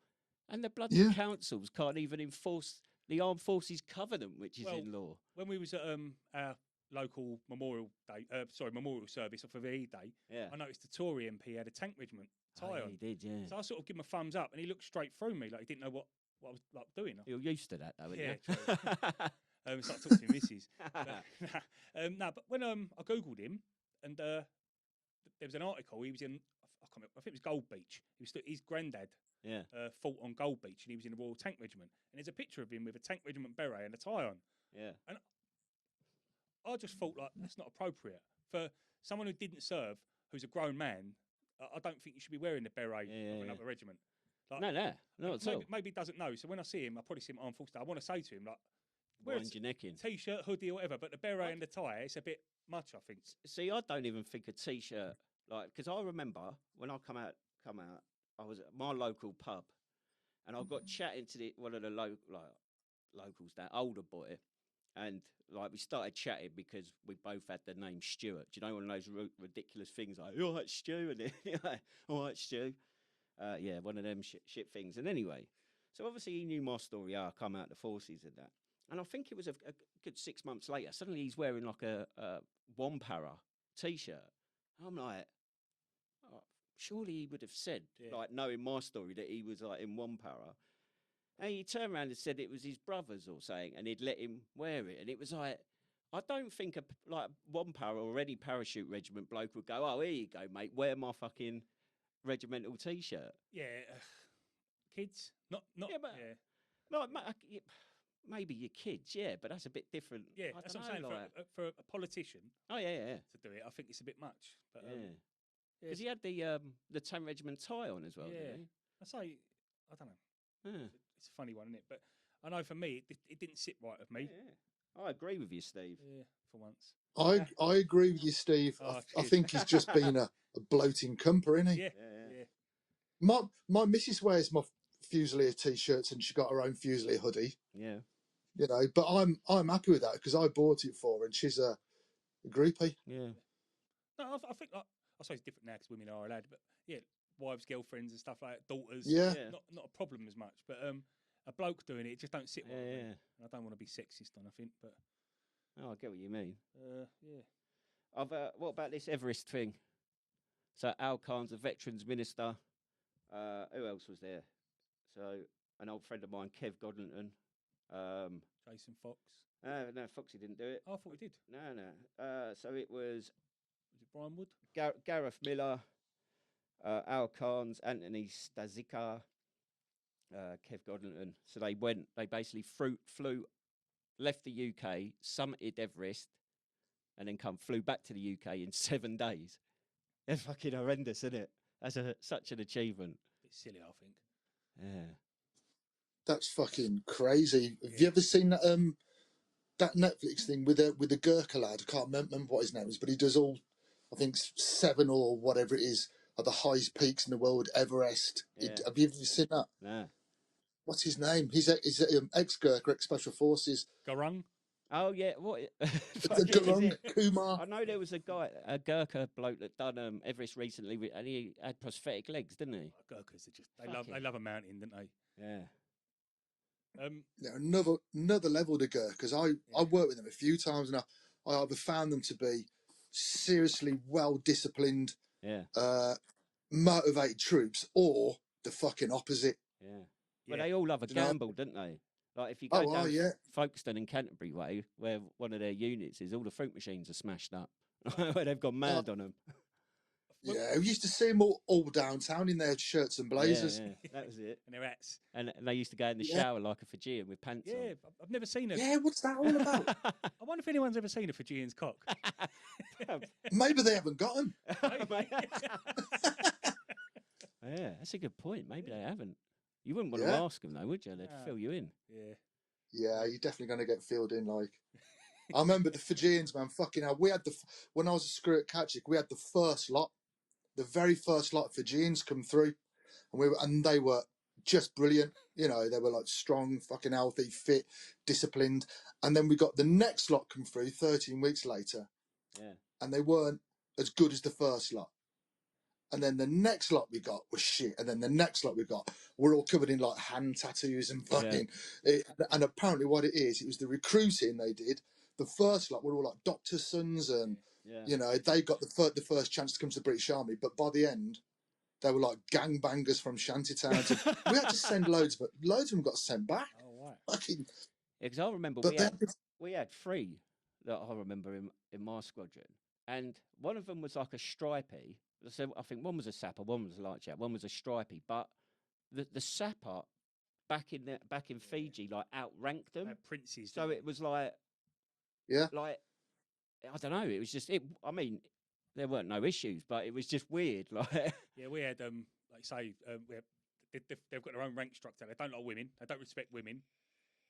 [SPEAKER 1] and the bloody councils can't even enforce the Armed Forces Covenant, which is in law.
[SPEAKER 2] When we was at our local memorial service for VE Day, I noticed the Tory MP had a tank regiment tie on.
[SPEAKER 1] He did, yeah.
[SPEAKER 2] So I sort of give him a thumbs up, and he looked straight through me like he didn't know what I was like doing.
[SPEAKER 1] You're used to that, though, aren't
[SPEAKER 2] Yeah,
[SPEAKER 1] you?
[SPEAKER 2] true. Start talking to my missus. No, but when I googled him, and there was an article. He was in. I can't remember, I think it was Gold Beach. His granddad
[SPEAKER 1] Yeah.
[SPEAKER 2] fought on Gold Beach, and he was in the Royal Tank Regiment. And there's a picture of him with a Tank Regiment beret and a tie on.
[SPEAKER 1] Yeah.
[SPEAKER 2] And I just thought, like, that's not appropriate for someone who didn't serve, who's a grown man. I don't think you should be wearing the beret of another regiment. Like,
[SPEAKER 1] No, not at all.
[SPEAKER 2] Maybe he doesn't know. So when I see him, I probably see him on Armed Forces Day. I want to say to him, like,
[SPEAKER 1] Wind your neck in.
[SPEAKER 2] T-shirt, hoodie, or whatever. But the beret and the tie, it's a bit much, I think.
[SPEAKER 1] See, I don't even think a t-shirt, like, because I remember when I come out, I was at my local pub, and I got chatting to one of the locals, that older boy, and like we started chatting because we both had the name Stuart. Do you know, one of those ridiculous things like, "All right, Stu," and then, "All right, Stu." Yeah, one of them shit things. And anyway, so obviously he knew my story. I come out the forces and that. And I think it was a good 6 months later. Suddenly he's wearing like a Wampara t-shirt. I'm like, oh, surely he would have said, like, knowing my story, that he was like in Wampara. And he turned around and said it was his brother's or something, and he'd let him wear it. And it was like, I don't think like Wampara or any parachute regiment bloke would go, "Oh, here you go, mate, wear my fucking regimental t-shirt."
[SPEAKER 2] Yeah, kids, not.
[SPEAKER 1] Yeah, but like, maybe your kids, yeah, but that's a bit different.
[SPEAKER 2] Yeah, that's what I'm saying.
[SPEAKER 1] Like,
[SPEAKER 2] for a politician,
[SPEAKER 1] yeah,
[SPEAKER 2] to do it, I think it's a bit much. But
[SPEAKER 1] because he had the 10 regiment tie on as well.
[SPEAKER 2] Yeah,
[SPEAKER 1] didn't he?
[SPEAKER 2] I say, I don't know.
[SPEAKER 1] Yeah.
[SPEAKER 2] It's a funny one, isn't it? But I know for me, it didn't sit right with me.
[SPEAKER 1] Yeah. I agree with you, Steve.
[SPEAKER 2] Yeah, for once.
[SPEAKER 3] I agree with you, Steve.
[SPEAKER 2] Oh,
[SPEAKER 3] I think he's just been a bloating cumper, isn't he?
[SPEAKER 2] Yeah.
[SPEAKER 3] My missus wears my Fusilier t-shirts, and she got her own Fusilier hoodie.
[SPEAKER 1] Yeah.
[SPEAKER 3] You know, but I'm happy with that because I bought it for her, and she's a groupie.
[SPEAKER 1] Yeah.
[SPEAKER 2] No, I think, I suppose it's different now because women are allowed, but yeah, wives, girlfriends, and stuff like that, daughters.
[SPEAKER 3] Yeah.
[SPEAKER 2] Not a problem as much, but a bloke doing it just don't sit well.
[SPEAKER 1] Yeah.
[SPEAKER 2] And I don't want to be sexist on, I think, but
[SPEAKER 1] I get what you mean.
[SPEAKER 2] yeah.
[SPEAKER 1] What about this Everest thing? So Al Khan's a veterans minister. Who else was there? So an old friend of mine, Kev Godlington.
[SPEAKER 2] Jason Fox.
[SPEAKER 1] No, Foxy didn't do it.
[SPEAKER 2] Oh, I thought he did.
[SPEAKER 1] No. So it was
[SPEAKER 2] it Brian Wood?
[SPEAKER 1] Gareth Miller, Al Khan's, Anthony Stazika, Kev Godlington. So they basically flew, left the UK, summited Everest, and then flew back to the UK in 7 days. They're fucking horrendous, isn't it? That's such an achievement.
[SPEAKER 2] Bit silly, I think.
[SPEAKER 1] Yeah.
[SPEAKER 3] That's fucking crazy. Have you ever seen that Netflix thing with the Gurkha lad? I can't remember what his name is, but he does all, I think, 7 or whatever it is, of the highest peaks in the world, Everest.
[SPEAKER 1] Yeah.
[SPEAKER 3] Have you ever seen that?
[SPEAKER 1] No.
[SPEAKER 3] What's his name? He's ex-Gurkha, ex-Special Forces.
[SPEAKER 2] Garung?
[SPEAKER 1] Oh, yeah. What?
[SPEAKER 3] Garung Kumar.
[SPEAKER 1] I know there was a guy, a Gurkha bloke that done Everest recently, and he had prosthetic legs, didn't he?
[SPEAKER 2] Gurkhas are just, they love a mountain, don't they?
[SPEAKER 1] Yeah.
[SPEAKER 3] Yeah, another level to Gurkhas. I've worked with them a few times, and I either found them to be seriously well disciplined, motivated troops, or the fucking opposite.
[SPEAKER 1] Yeah. Well, they all love a gamble, don't they? Like if you go down Folkestone and Canterbury way, where one of their units is, all the fruit machines are smashed up, where they've gone mad on them.
[SPEAKER 3] Yeah, we used to see them all downtown in their shirts and blazers.
[SPEAKER 1] Yeah, that was it.
[SPEAKER 2] And their hats.
[SPEAKER 1] And they used to go in the shower like a Fijian with pants on.
[SPEAKER 2] Yeah, I've never seen it.
[SPEAKER 3] Yeah, what's that all about?
[SPEAKER 2] I wonder if anyone's ever seen a Fijian's cock.
[SPEAKER 3] Maybe they haven't got them.
[SPEAKER 1] Yeah, that's a good point. Maybe they haven't. You wouldn't want to ask them, though, would you? They'd fill you in.
[SPEAKER 2] Yeah.
[SPEAKER 3] Yeah, you're definitely going to get filled in. Like, I remember the Fijians, man. Fucking hell, we had when I was a screw at Kachik, we had the first lot, the very first lot of Fijians come through, and they were just brilliant. You know, they were like strong, fucking healthy, fit, disciplined. And then we got the next lot come through 13 weeks later, and they weren't as good as the first lot. And then the next lot we got was shit. And then the next lot we got were all covered in like hand tattoos and fucking. And apparently, what it was the recruiting they did. The first lot were all like doctors' sons, and you know they got the first chance to come to the British Army. But by the end, they were like gangbangers from shanty towns. We had to send loads of them got sent back.
[SPEAKER 2] Oh, right.
[SPEAKER 3] Fucking.
[SPEAKER 1] Yeah, because I remember we had three that I remember in my squadron, and one of them was like a stripey. So I think one was a sapper, one was a light chap, one was a stripey. But the sapper back in Fiji like outranked them.
[SPEAKER 2] Princes.
[SPEAKER 1] So it was like
[SPEAKER 3] Yeah.
[SPEAKER 1] I don't know. It was just it. I mean, there weren't no issues, but it was just weird. Like
[SPEAKER 2] Yeah, we had like say they've got their own rank structure. They don't like women. They don't respect women.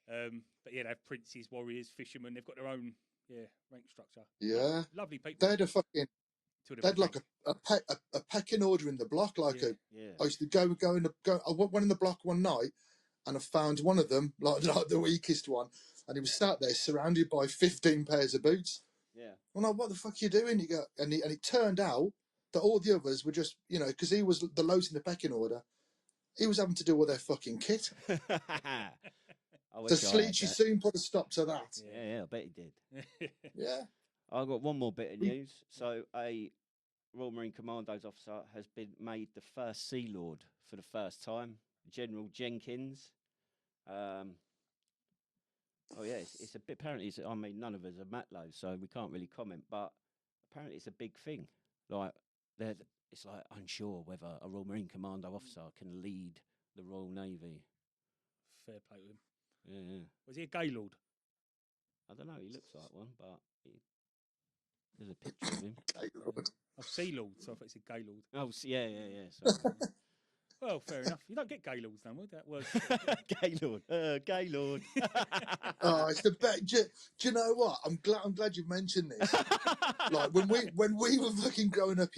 [SPEAKER 2] But yeah, they have princes, warriors, fishermen. They've got their own rank structure.
[SPEAKER 3] Yeah.
[SPEAKER 2] Lovely people.
[SPEAKER 3] They had a fucking. They had like a pecking order in the block. Like I used to go. I went in the block one night, and I found one of them, like the weakest one, and he was sat there surrounded by 15 pairs of boots.
[SPEAKER 1] yeah.
[SPEAKER 3] I'm like, what the fuck are you doing? You go, and it turned out that all the others were just, because he was the lowest in the pecking order, he was having to do all their fucking kit. The Sleechy soon put a stop to that.
[SPEAKER 1] Yeah, I bet he did.
[SPEAKER 3] Yeah.
[SPEAKER 1] I've got one more bit of news. So a Royal Marine Commandos officer has been made the first Sea Lord for the first time. General Jenkins. Oh yeah, it's a bit. Apparently, I mean, none of us are Matlow, so we can't really comment. But apparently, it's a big thing. Like, it's like unsure whether a Royal Marine Commando officer can lead the Royal Navy.
[SPEAKER 2] Fair play to him.
[SPEAKER 1] Yeah.
[SPEAKER 2] Was he a Gaylord?
[SPEAKER 1] I don't know. He looks like one, but there's a picture of him.
[SPEAKER 2] Oh, Sea Lord. So I thought it's a Gaylord.
[SPEAKER 1] Oh, yeah. Sorry.
[SPEAKER 2] Well, fair enough. You don't get Gaylords no more. That was
[SPEAKER 1] Gaylord. Gaylord.
[SPEAKER 3] Oh, it's the best. Do you know what? I'm glad you've mentioned this. Like when we were fucking growing up,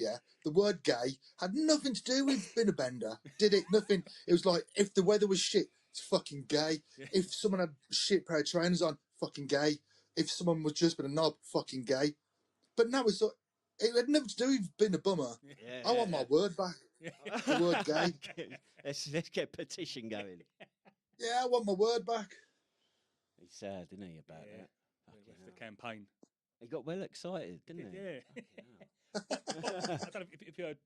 [SPEAKER 3] the word gay had nothing to do with being a bender, did it? Nothing. It was like if the weather was shit, it's fucking gay. If someone had shit pair of trainers on, fucking gay. If someone was just been a knob, fucking gay. But now it's like it had nothing to do with being a bummer. I want my word back. The word gay.
[SPEAKER 1] Let's get a petition going.
[SPEAKER 3] Yeah, I want my word back.
[SPEAKER 1] He's sad, isn't he, about that?
[SPEAKER 2] With the campaign.
[SPEAKER 1] He got well excited, didn't he?
[SPEAKER 2] Yeah. I don't know if you heard.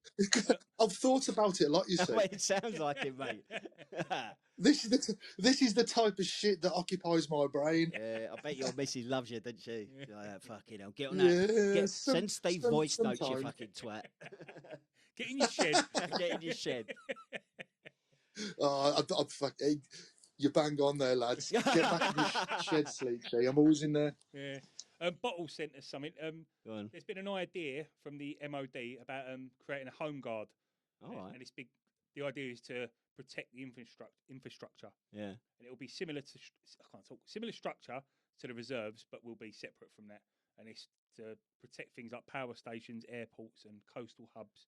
[SPEAKER 3] I've thought about it a lot, you see.
[SPEAKER 1] It sounds like it, mate.
[SPEAKER 3] This is the type of shit that occupies my brain.
[SPEAKER 1] Yeah, I bet your missus loves you, doesn't she? Like, fucking hell, get on that. Send Steve voice notes, you fucking twat.
[SPEAKER 2] Get in your shed.
[SPEAKER 1] Get in your shed.
[SPEAKER 3] Oh, you bang on there, lads. Get back in your shed, Sleechy. I'm always in there.
[SPEAKER 2] Yeah. Bottle sent us something.
[SPEAKER 1] Go on.
[SPEAKER 2] There's been an idea from the MOD about creating a home guard.
[SPEAKER 1] All right.
[SPEAKER 2] And it's big. The idea is to protect the infrastructure.
[SPEAKER 1] Yeah.
[SPEAKER 2] And it will be similar to similar structure to the reserves, but will be separate from that. And it's to protect things like power stations, airports, and coastal hubs,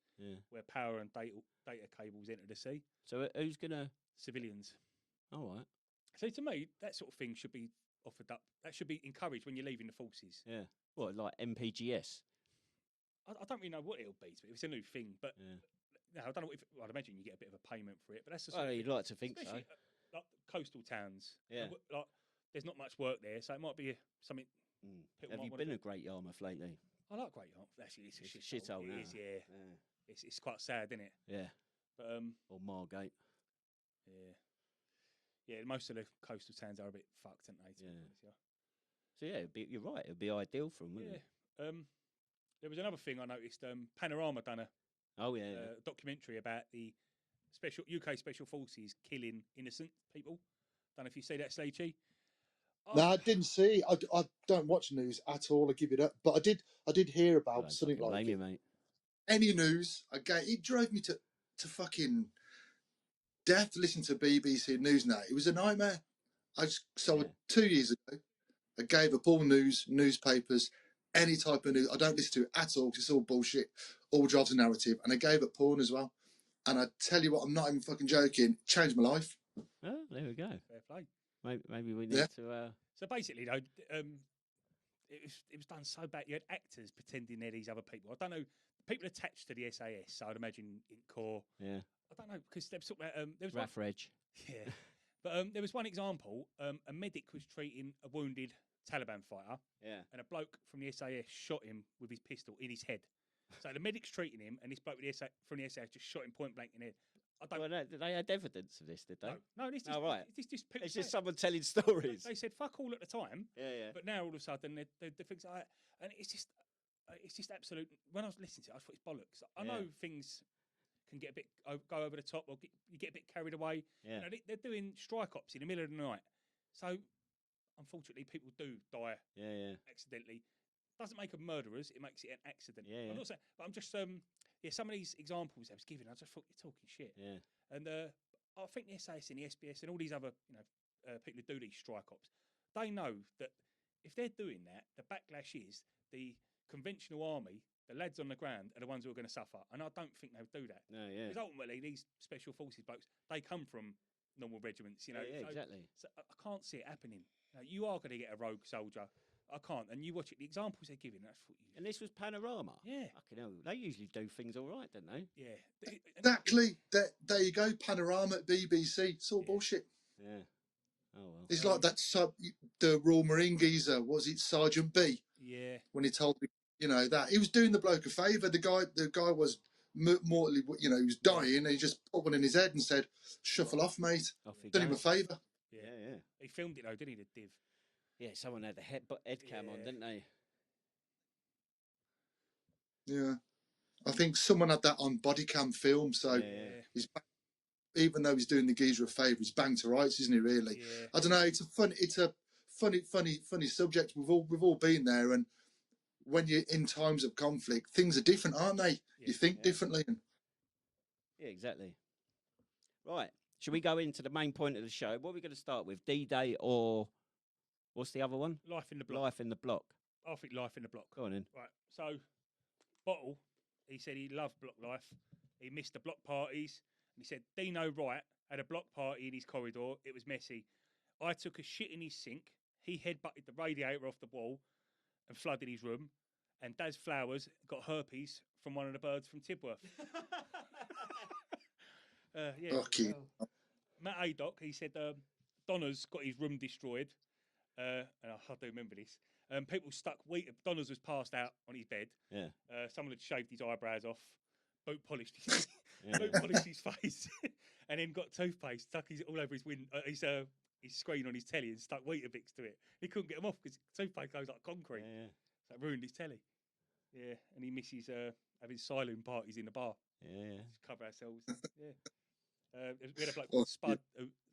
[SPEAKER 2] where power and data cables enter the sea.
[SPEAKER 1] So who's gonna?
[SPEAKER 2] Civilians.
[SPEAKER 1] All right.
[SPEAKER 2] So to me, that sort of thing should be offered up. That should be encouraged when you're leaving the forces.
[SPEAKER 1] Yeah. What, like MPGS?
[SPEAKER 2] I don't really know what it'll be. It's a new thing, but no, I don't know. I'd imagine you get a bit of a payment for it, but that's the sort of
[SPEAKER 1] you'd like to think so.
[SPEAKER 2] Like coastal towns.
[SPEAKER 1] Yeah.
[SPEAKER 2] Like there's not much work there, so it might be something.
[SPEAKER 1] Have you been a Great Yarmouth lately?
[SPEAKER 2] I like Great Yarmouth. Actually, it's a
[SPEAKER 1] shithole now.
[SPEAKER 2] It is, yeah. It's quite sad, isn't it?
[SPEAKER 1] Yeah.
[SPEAKER 2] But
[SPEAKER 1] or Margate.
[SPEAKER 2] Yeah, most of the coastal towns are a bit fucked, aren't they?
[SPEAKER 1] So yeah, you're right. It'd be ideal for them, wouldn't it?
[SPEAKER 2] There was another thing I noticed. Panorama done a documentary about the UK Special Forces killing innocent people. Don't know if you see that, Sleechy.
[SPEAKER 3] No, I didn't see. I don't watch news at all. I give it up. But I did hear about something like
[SPEAKER 1] blame you, mate.
[SPEAKER 3] Any news. Again, it drove me to fucking death to listen to BBC News now. It was a nightmare. 2 years ago, I gave up all newspapers, any type of news. I don't listen to it at all because it's all bullshit, all drives a narrative. And I gave up porn as well. And I tell you what, I'm not even fucking joking. It changed my life.
[SPEAKER 1] Oh, there we go.
[SPEAKER 2] Fair play.
[SPEAKER 1] Maybe we need to.
[SPEAKER 2] So basically, though, it was done so bad. You had actors pretending they're these other people. I don't know. People attached to the SAS, so I'd imagine in Corps.
[SPEAKER 1] Yeah.
[SPEAKER 2] I don't know because they're talking about there was
[SPEAKER 1] Raff Reg.
[SPEAKER 2] Yeah. But there was one example. A medic was treating a wounded Taliban fighter.
[SPEAKER 1] Yeah.
[SPEAKER 2] And a bloke from the SAS shot him with his pistol in his head. So the medic's treating him, and this bloke from the SAS just shot him point blank in the head. I don't.
[SPEAKER 1] Well, they had evidence of this, did they?
[SPEAKER 2] No, this is
[SPEAKER 1] Oh, right.
[SPEAKER 2] This just people
[SPEAKER 1] It's just
[SPEAKER 2] say it.
[SPEAKER 1] someone telling stories.
[SPEAKER 2] They said fuck all at the time,
[SPEAKER 1] Yeah.
[SPEAKER 2] but now all of a sudden the things like that, and it's just absolute. When I was listening to it, I thought it's bollocks. I know things can get a bit go over the top, or you get a bit carried away.
[SPEAKER 1] Yeah.
[SPEAKER 2] You know, they're doing strike ops in the middle of the night, so unfortunately people do die
[SPEAKER 1] Yeah.
[SPEAKER 2] accidentally. Doesn't make them murderers; it makes it an accident.
[SPEAKER 1] Yeah.
[SPEAKER 2] I'm not saying, but I'm just some of these examples I was giving, I just thought you're talking shit.
[SPEAKER 1] Yeah.
[SPEAKER 2] And I think the SAS and the SBS and all these other people who do these strike ops, they know that if they're doing that, the backlash is the conventional army, the lads on the ground, are the ones who are going to suffer. And I don't think they'll do that.
[SPEAKER 1] No, yeah.
[SPEAKER 2] Because ultimately, these special forces blokes, they come from normal regiments,
[SPEAKER 1] Yeah,
[SPEAKER 2] so,
[SPEAKER 1] exactly.
[SPEAKER 2] So I can't see it happening. You are going to get a rogue soldier. I can't. And you watch it, the examples they're giving, that's what you...
[SPEAKER 1] And this was Panorama.
[SPEAKER 2] Yeah.
[SPEAKER 1] Fucking hell. They usually do things all right, don't they?
[SPEAKER 2] Yeah.
[SPEAKER 3] Exactly. There you go. Panorama at BBC. It's all bullshit.
[SPEAKER 1] Yeah. Oh, well.
[SPEAKER 3] It's like that the Royal Marine geezer, was it Sergeant B?
[SPEAKER 2] Yeah.
[SPEAKER 3] When he told me, that he was doing the bloke a favour. The guy was mortally, he was dying, and he just put one in his head and said, "Shuffle off, mate." Done him a favour.
[SPEAKER 2] Yeah. He filmed it though, didn't he? The div.
[SPEAKER 1] Yeah, someone had the head cam on, didn't they?
[SPEAKER 3] Yeah. I think someone had that on body cam film, so he's even though he's doing the geezer a favour, he's banged to rights, isn't he? Really?
[SPEAKER 2] Yeah.
[SPEAKER 3] I don't know. It's a funny subject. We've all been there, and when you're in times of conflict, things are different, aren't they? You think differently.
[SPEAKER 1] Yeah, exactly. Right. Should we go into the main point of the show? What are we going to start with? D-Day or what's the other one?
[SPEAKER 2] Life in the Block.
[SPEAKER 1] Life in the Block.
[SPEAKER 2] I think Life in the Block.
[SPEAKER 1] Go on in.
[SPEAKER 2] Right. So, Bottle, he said he loved block life. He missed the block parties. And he said Dino Wright had a block party in his corridor. It was messy. I took a shit in his sink. He headbutted the radiator off the wall and flooded his room. And Daz Flowers got herpes from one of the birds from Tidworth.
[SPEAKER 3] Okay.
[SPEAKER 2] Matt Aydock, he said Donna's got his room destroyed. And I do remember this. People stuck wheat. Donna's was passed out on his bed.
[SPEAKER 1] Yeah.
[SPEAKER 2] Someone had shaved his eyebrows off, boot polished his, polished his face, and then got toothpaste, stuck all over his screen on his telly and stuck Weetabix to it. He couldn't get them off because toothpaste goes like concrete.
[SPEAKER 1] Yeah.
[SPEAKER 2] So it ruined his telly. Yeah, and he misses having saloon parties in the bar.
[SPEAKER 1] Yeah.
[SPEAKER 2] Just cover ourselves. Yeah. We had a bloke called Spud.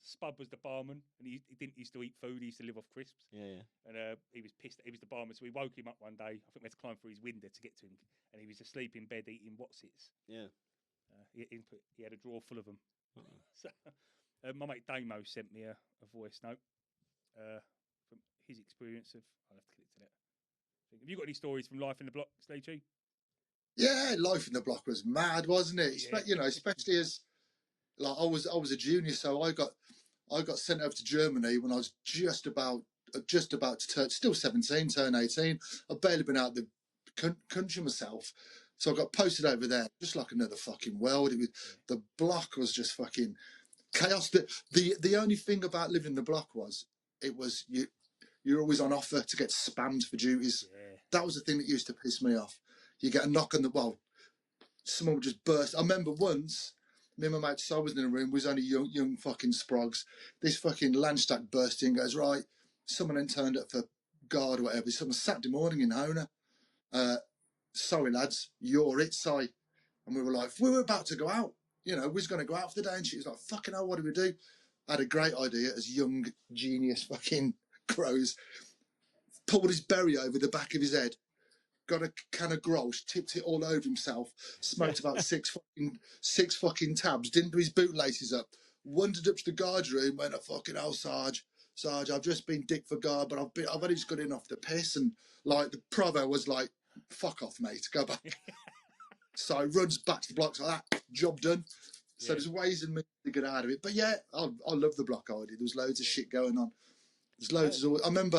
[SPEAKER 2] Spud was the barman, and he didn't used to eat food. He used to live off crisps.
[SPEAKER 1] Yeah.
[SPEAKER 2] And he was pissed that he was the barman, so we woke him up one day. I think we had to climb through his window to get to him, and he was asleep in bed eating Watsits.
[SPEAKER 1] Yeah.
[SPEAKER 2] He had a drawer full of them. So, my mate Damo sent me a voice note from his experience of. I'll have to click to that. Have you got any stories from life in the block, Sleechy?
[SPEAKER 3] Yeah, Life in the Block was mad, wasn't it?
[SPEAKER 2] Yeah.
[SPEAKER 3] Especially as like I was a junior, so I got sent over to Germany when I was just about to turn, still 17, turn 18. I've barely been out the country myself, so I got posted over there, just like another fucking world. It was the block was just fucking chaos. The only thing about living in the block was you're always on offer to get spammed for duties.
[SPEAKER 2] Yeah.
[SPEAKER 3] That was the thing that used to piss me off. You get a knock on the someone would just burst. I remember once, me and my mate I was in a room, we was only young fucking sprogs. This fucking Landstack burst in, goes, right, someone ain't turned up for guard or whatever. Someone Saturday morning in Humour. Sorry lads, you're it, Si. And we were like, we were about to go out. We was going to go out for the day. And she was like, fucking hell, what do we do? I had a great idea as young genius fucking crows. Pulled his berry over the back of his head, got a can of Grolsch, tipped it all over himself, smoked about six fucking tabs, didn't do his bootlaces up, wandered up to the guard room, went, fucking hell, Sarge, I've just been dick for guard, but I've only just got in off the piss. And like the provo was like, fuck off, mate, go back. So he runs back to the blocks like that, job done. So there's ways and means to get out of it. But yeah, I love the block idea. There was loads of shit going on. There's loads of. I remember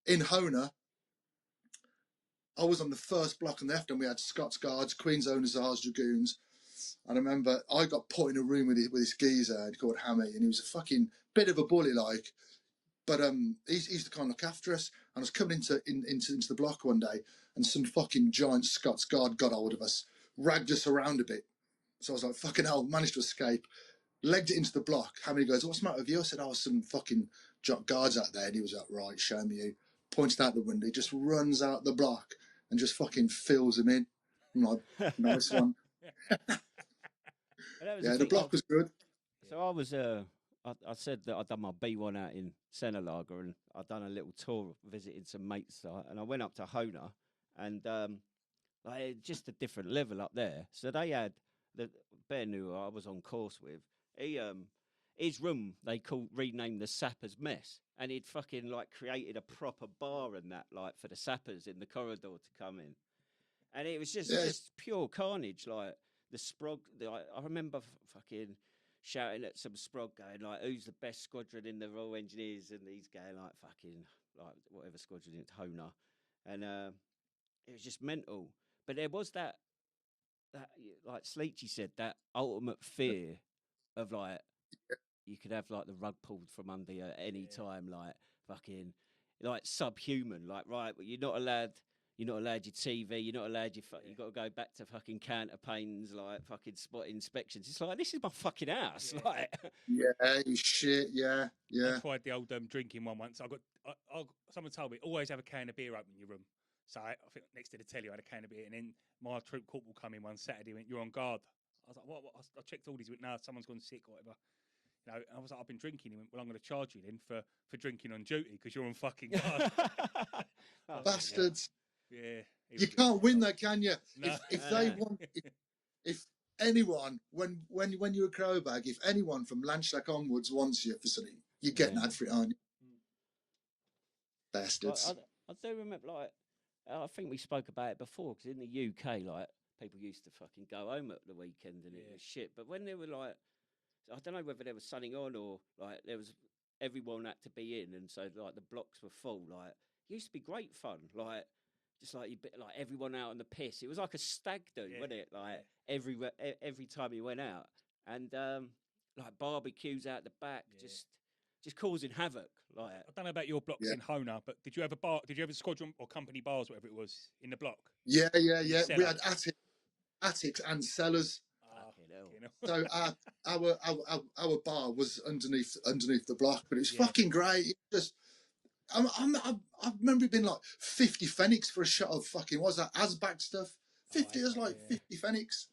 [SPEAKER 3] in Hona, I was on the first block on the left, and we had Scots Guards, Queen's Own Hussars, Dragoons. And I remember I got put in a room with this geezer called Hammy, and he was a fucking bit of a bully, like. But he's the kind of look after us. And I was coming into the block one day, and some fucking giant Scots Guard got hold of us, ragged us around a bit. So I was like, fucking hell, managed to escape. Legged it into the block. Hammy goes, what's the matter with you? I said, oh, some fucking jock guards out there. And he was like, right, show me you. Pointed out the window, just runs out the block and just fucking fills him in. I'm like, nice one. Yeah, the block was good.
[SPEAKER 1] So I was, I said that I'd done my B1 out in Senelager, and I'd done a little tour visiting some mates, and I went up to Hona, and like, just a different level up there. So they had the Ben who I was on course with. He his room they renamed the Sappers Mess, and he'd fucking like created a proper bar and that like for the sappers in the corridor to come in, and it was just pure carnage. Like the sprog, I remember fucking shouting at some sprog going like, "Who's the best squadron in the Royal Engineers?" And he's going like fucking like whatever squadron it's Hona, and it was just mental. But there was that like Sleechy said, that ultimate fear of like you could have like the rug pulled from under you at any time, like fucking like subhuman, like right, but you're not allowed. You're not allowed your TV. You're not allowed your. You got to go back to fucking counterpanes, like fucking spot inspections. It's like this is my fucking house, like.
[SPEAKER 3] Yeah, shit. Yeah.
[SPEAKER 2] I tried the old drinking one once. Someone told me always have a can of beer open in your room. So I think next to the telly I had a can of beer, and then my troop corporal come in one Saturday. Went, "You're on guard." I was like, "What?" I checked all these. He went, "No, someone's gone sick or whatever." You know, and I was like, "I've been drinking." He went, "Well, I'm going to charge you then for drinking on duty because you're on fucking guard."
[SPEAKER 3] Bastards.
[SPEAKER 2] Yeah.
[SPEAKER 3] You can't win that, can you?
[SPEAKER 2] No.
[SPEAKER 3] If they want, if anyone, when you're a crowbag, if anyone from Lanchlough onwards wants you for something, you're getting ad for it, aren't you? Bastards.
[SPEAKER 1] I do remember, like, I think we spoke about it before, because in the UK, like, people used to fucking go home at the weekend and it was shit. But when they were like, I don't know whether there was something on or like there was everyone had to be in, and so like the blocks were full. Like, it used to be great fun. Like, just like like everyone out on the piss. It was like a stag do, wasn't it? Like every time you went out, and like barbecues out the back, just causing havoc. Like,
[SPEAKER 2] I don't know about your blocks in Hona, but did you have a bar? Did you have a squadron or company bars, whatever it was, in the block?
[SPEAKER 3] Yeah. We had attics and cellars. So our bar was underneath the block, but it was fucking great. It just I remember it being like 50 pfennigs for a shot of fucking, what's that, Asbach stuff? 50, it was like 50 pfennigs.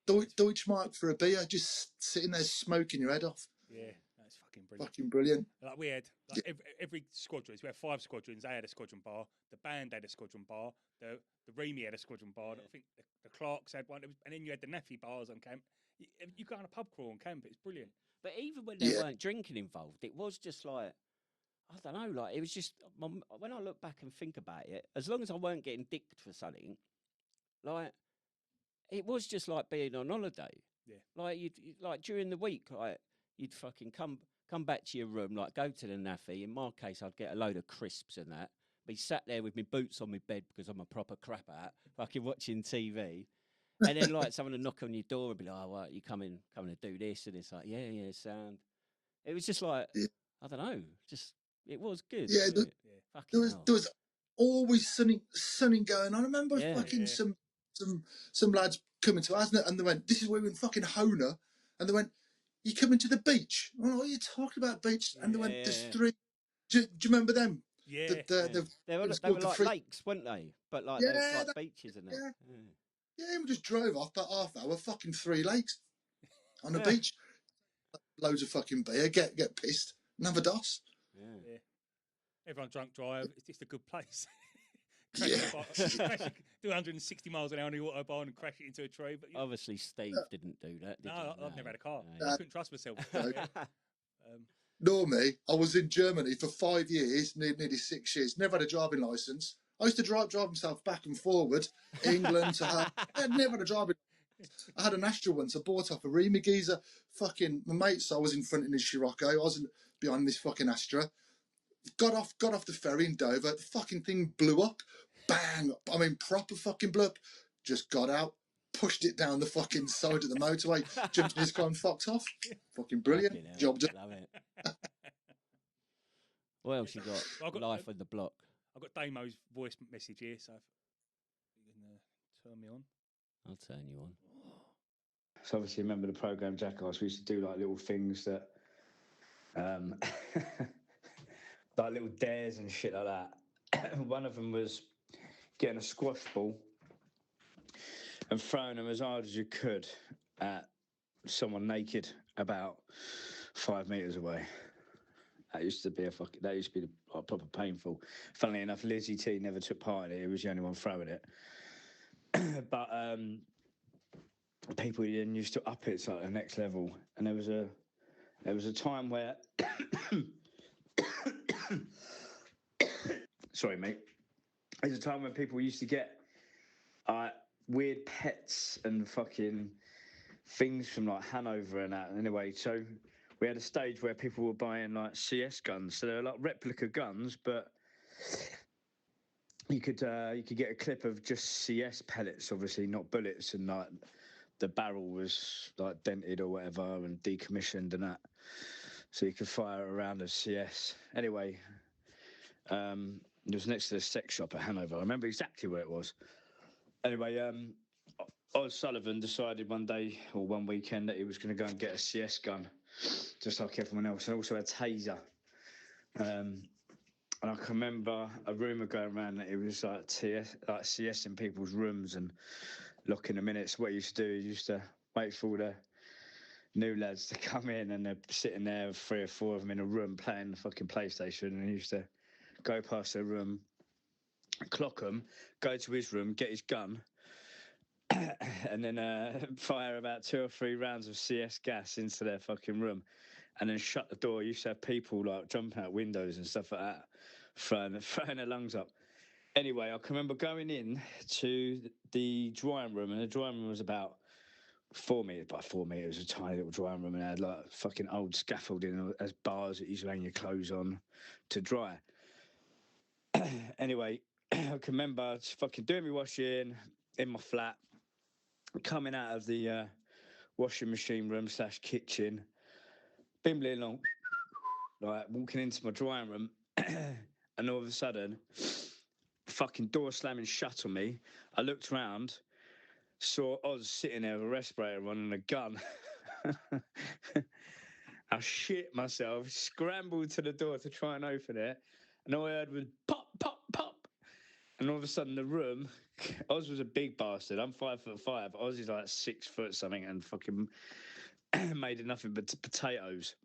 [SPEAKER 3] Deutschmark for a beer, just sitting there smoking your head off.
[SPEAKER 2] Yeah, that's fucking brilliant.
[SPEAKER 3] Fucking brilliant.
[SPEAKER 2] Like we had, like every squadron, we had 5 squadrons, they had a squadron bar, the band had a squadron bar, the Remy had a squadron bar, I think the Clarks had one, and then you had the Naffy bars on camp. You go on a pub crawl on camp, it's brilliant.
[SPEAKER 1] But even when there weren't drinking involved, it was just like, I don't know, like, it was just, when I look back and think about it, as long as I weren't getting dicked for something, like, it was just like being on holiday.
[SPEAKER 2] Yeah.
[SPEAKER 1] Like, you'd like during the week, like, you'd fucking come back to your room, like, go to the naffy. In my case, I'd get a load of crisps and that. Be sat there with my boots on my bed because I'm a proper crap out, fucking watching TV. And then, like, someone would knock on your door and be like, "Oh, what, you coming to do this?" And it's like, yeah, sound. It was just like, I don't know, just, it was good.
[SPEAKER 3] Yeah, there was always something going on. I remember fucking some lads coming to us and they went, "This is where we're in fucking Hona," and they went, "You coming to the beach?" I went, "What are you talking about, beach?" And they went, "There's 3." Do you remember them?
[SPEAKER 2] Yeah.
[SPEAKER 1] They were like lakes, weren't they? But like, they were like beaches and that.
[SPEAKER 3] Yeah, we just drove off that half hour, fucking 3 lakes on the beach. Loads of fucking beer, get pissed, and have a doss.
[SPEAKER 2] Yeah. Everyone drunk drive. It's just a good place.
[SPEAKER 3] Do
[SPEAKER 2] 160 miles an hour on the autobahn and crash it into a tree. But
[SPEAKER 1] obviously, Steve didn't do that. Did
[SPEAKER 2] no,
[SPEAKER 1] you?
[SPEAKER 2] I've never had a car.
[SPEAKER 1] No.
[SPEAKER 2] I couldn't trust myself.
[SPEAKER 3] Nor me. I was in Germany for 5 years, nearly 6 years. Never had a driving license. I used to drive myself back and forward, England to her. I never had a driving. I had an Astra once. I bought off a Remy geezer. Fucking my mate, so I was in front in his Scirocco. I wasn't behind this fucking Astra. Got off the ferry in Dover. The fucking thing blew up. Bang! I mean, proper fucking blew up. Just got out, pushed it down the fucking side of the motorway, jumped in his car and fucked off. Fucking brilliant. Job done.
[SPEAKER 1] Love it. What else you got? Well, life on the block.
[SPEAKER 2] I've got Damo's voice message here, so you can turn me on.
[SPEAKER 1] I'll turn you on.
[SPEAKER 6] So obviously, remember the program Jackass? We used to do like little things that, like little dares and shit like that. One of them was getting a squash ball and throwing them as hard as you could at someone naked about 5 meters away. That used to be like, proper painful. Funnily enough, Lizzie T never took part in it. He was the only one throwing it. But people then used to up it to like the next level. And there was a time where sorry, mate. There's a time when people used to get weird pets and fucking things from like Hanover and that. Anyway, so we had a stage where people were buying like CS guns. So they're like replica guns, but you could get a clip of just CS pellets, obviously not bullets, and like the barrel was like dented or whatever and decommissioned and that. So you could fire around as CS. Anyway, it was next to the sex shop at Hanover. I remember exactly where it was. Anyway, Oz Sullivan decided one day or one weekend that he was going to go and get a CS gun, just like everyone else, and also a taser. And I can remember a rumour going around that it was like CS in people's rooms and locking them in. It's what he used to do. He used to wait for all the new lads to come in, and they're sitting there, 3 or 4 of them in a room playing the fucking PlayStation, and he used to go past their room, clock them, go to his room, get his gun, and then fire about 2 or 3 rounds of CS gas into their fucking room, and then shut the door. You used to have people like jumping out windows and stuff like that, throwing their lungs up. Anyway, I can remember going in to the drying room, and the drying room was about 4 meters by 4 meters, a tiny little drying room, and it had like fucking old scaffolding as bars that you used to hang your clothes on to dry. Anyway, I can remember fucking doing my washing in my flat, coming out of the washing machine room / kitchen, bimbling along, like walking into my drying room, and all of a sudden, fucking door slamming shut on me. I looked round, saw Oz sitting there with a respirator on and a gun. I shit myself, scrambled to the door to try and open it, and all I heard was pop, pop, pop. And all of a sudden, the room, Oz was a big bastard. I'm 5'5". Oz is like 6 foot something and fucking made of nothing but potatoes.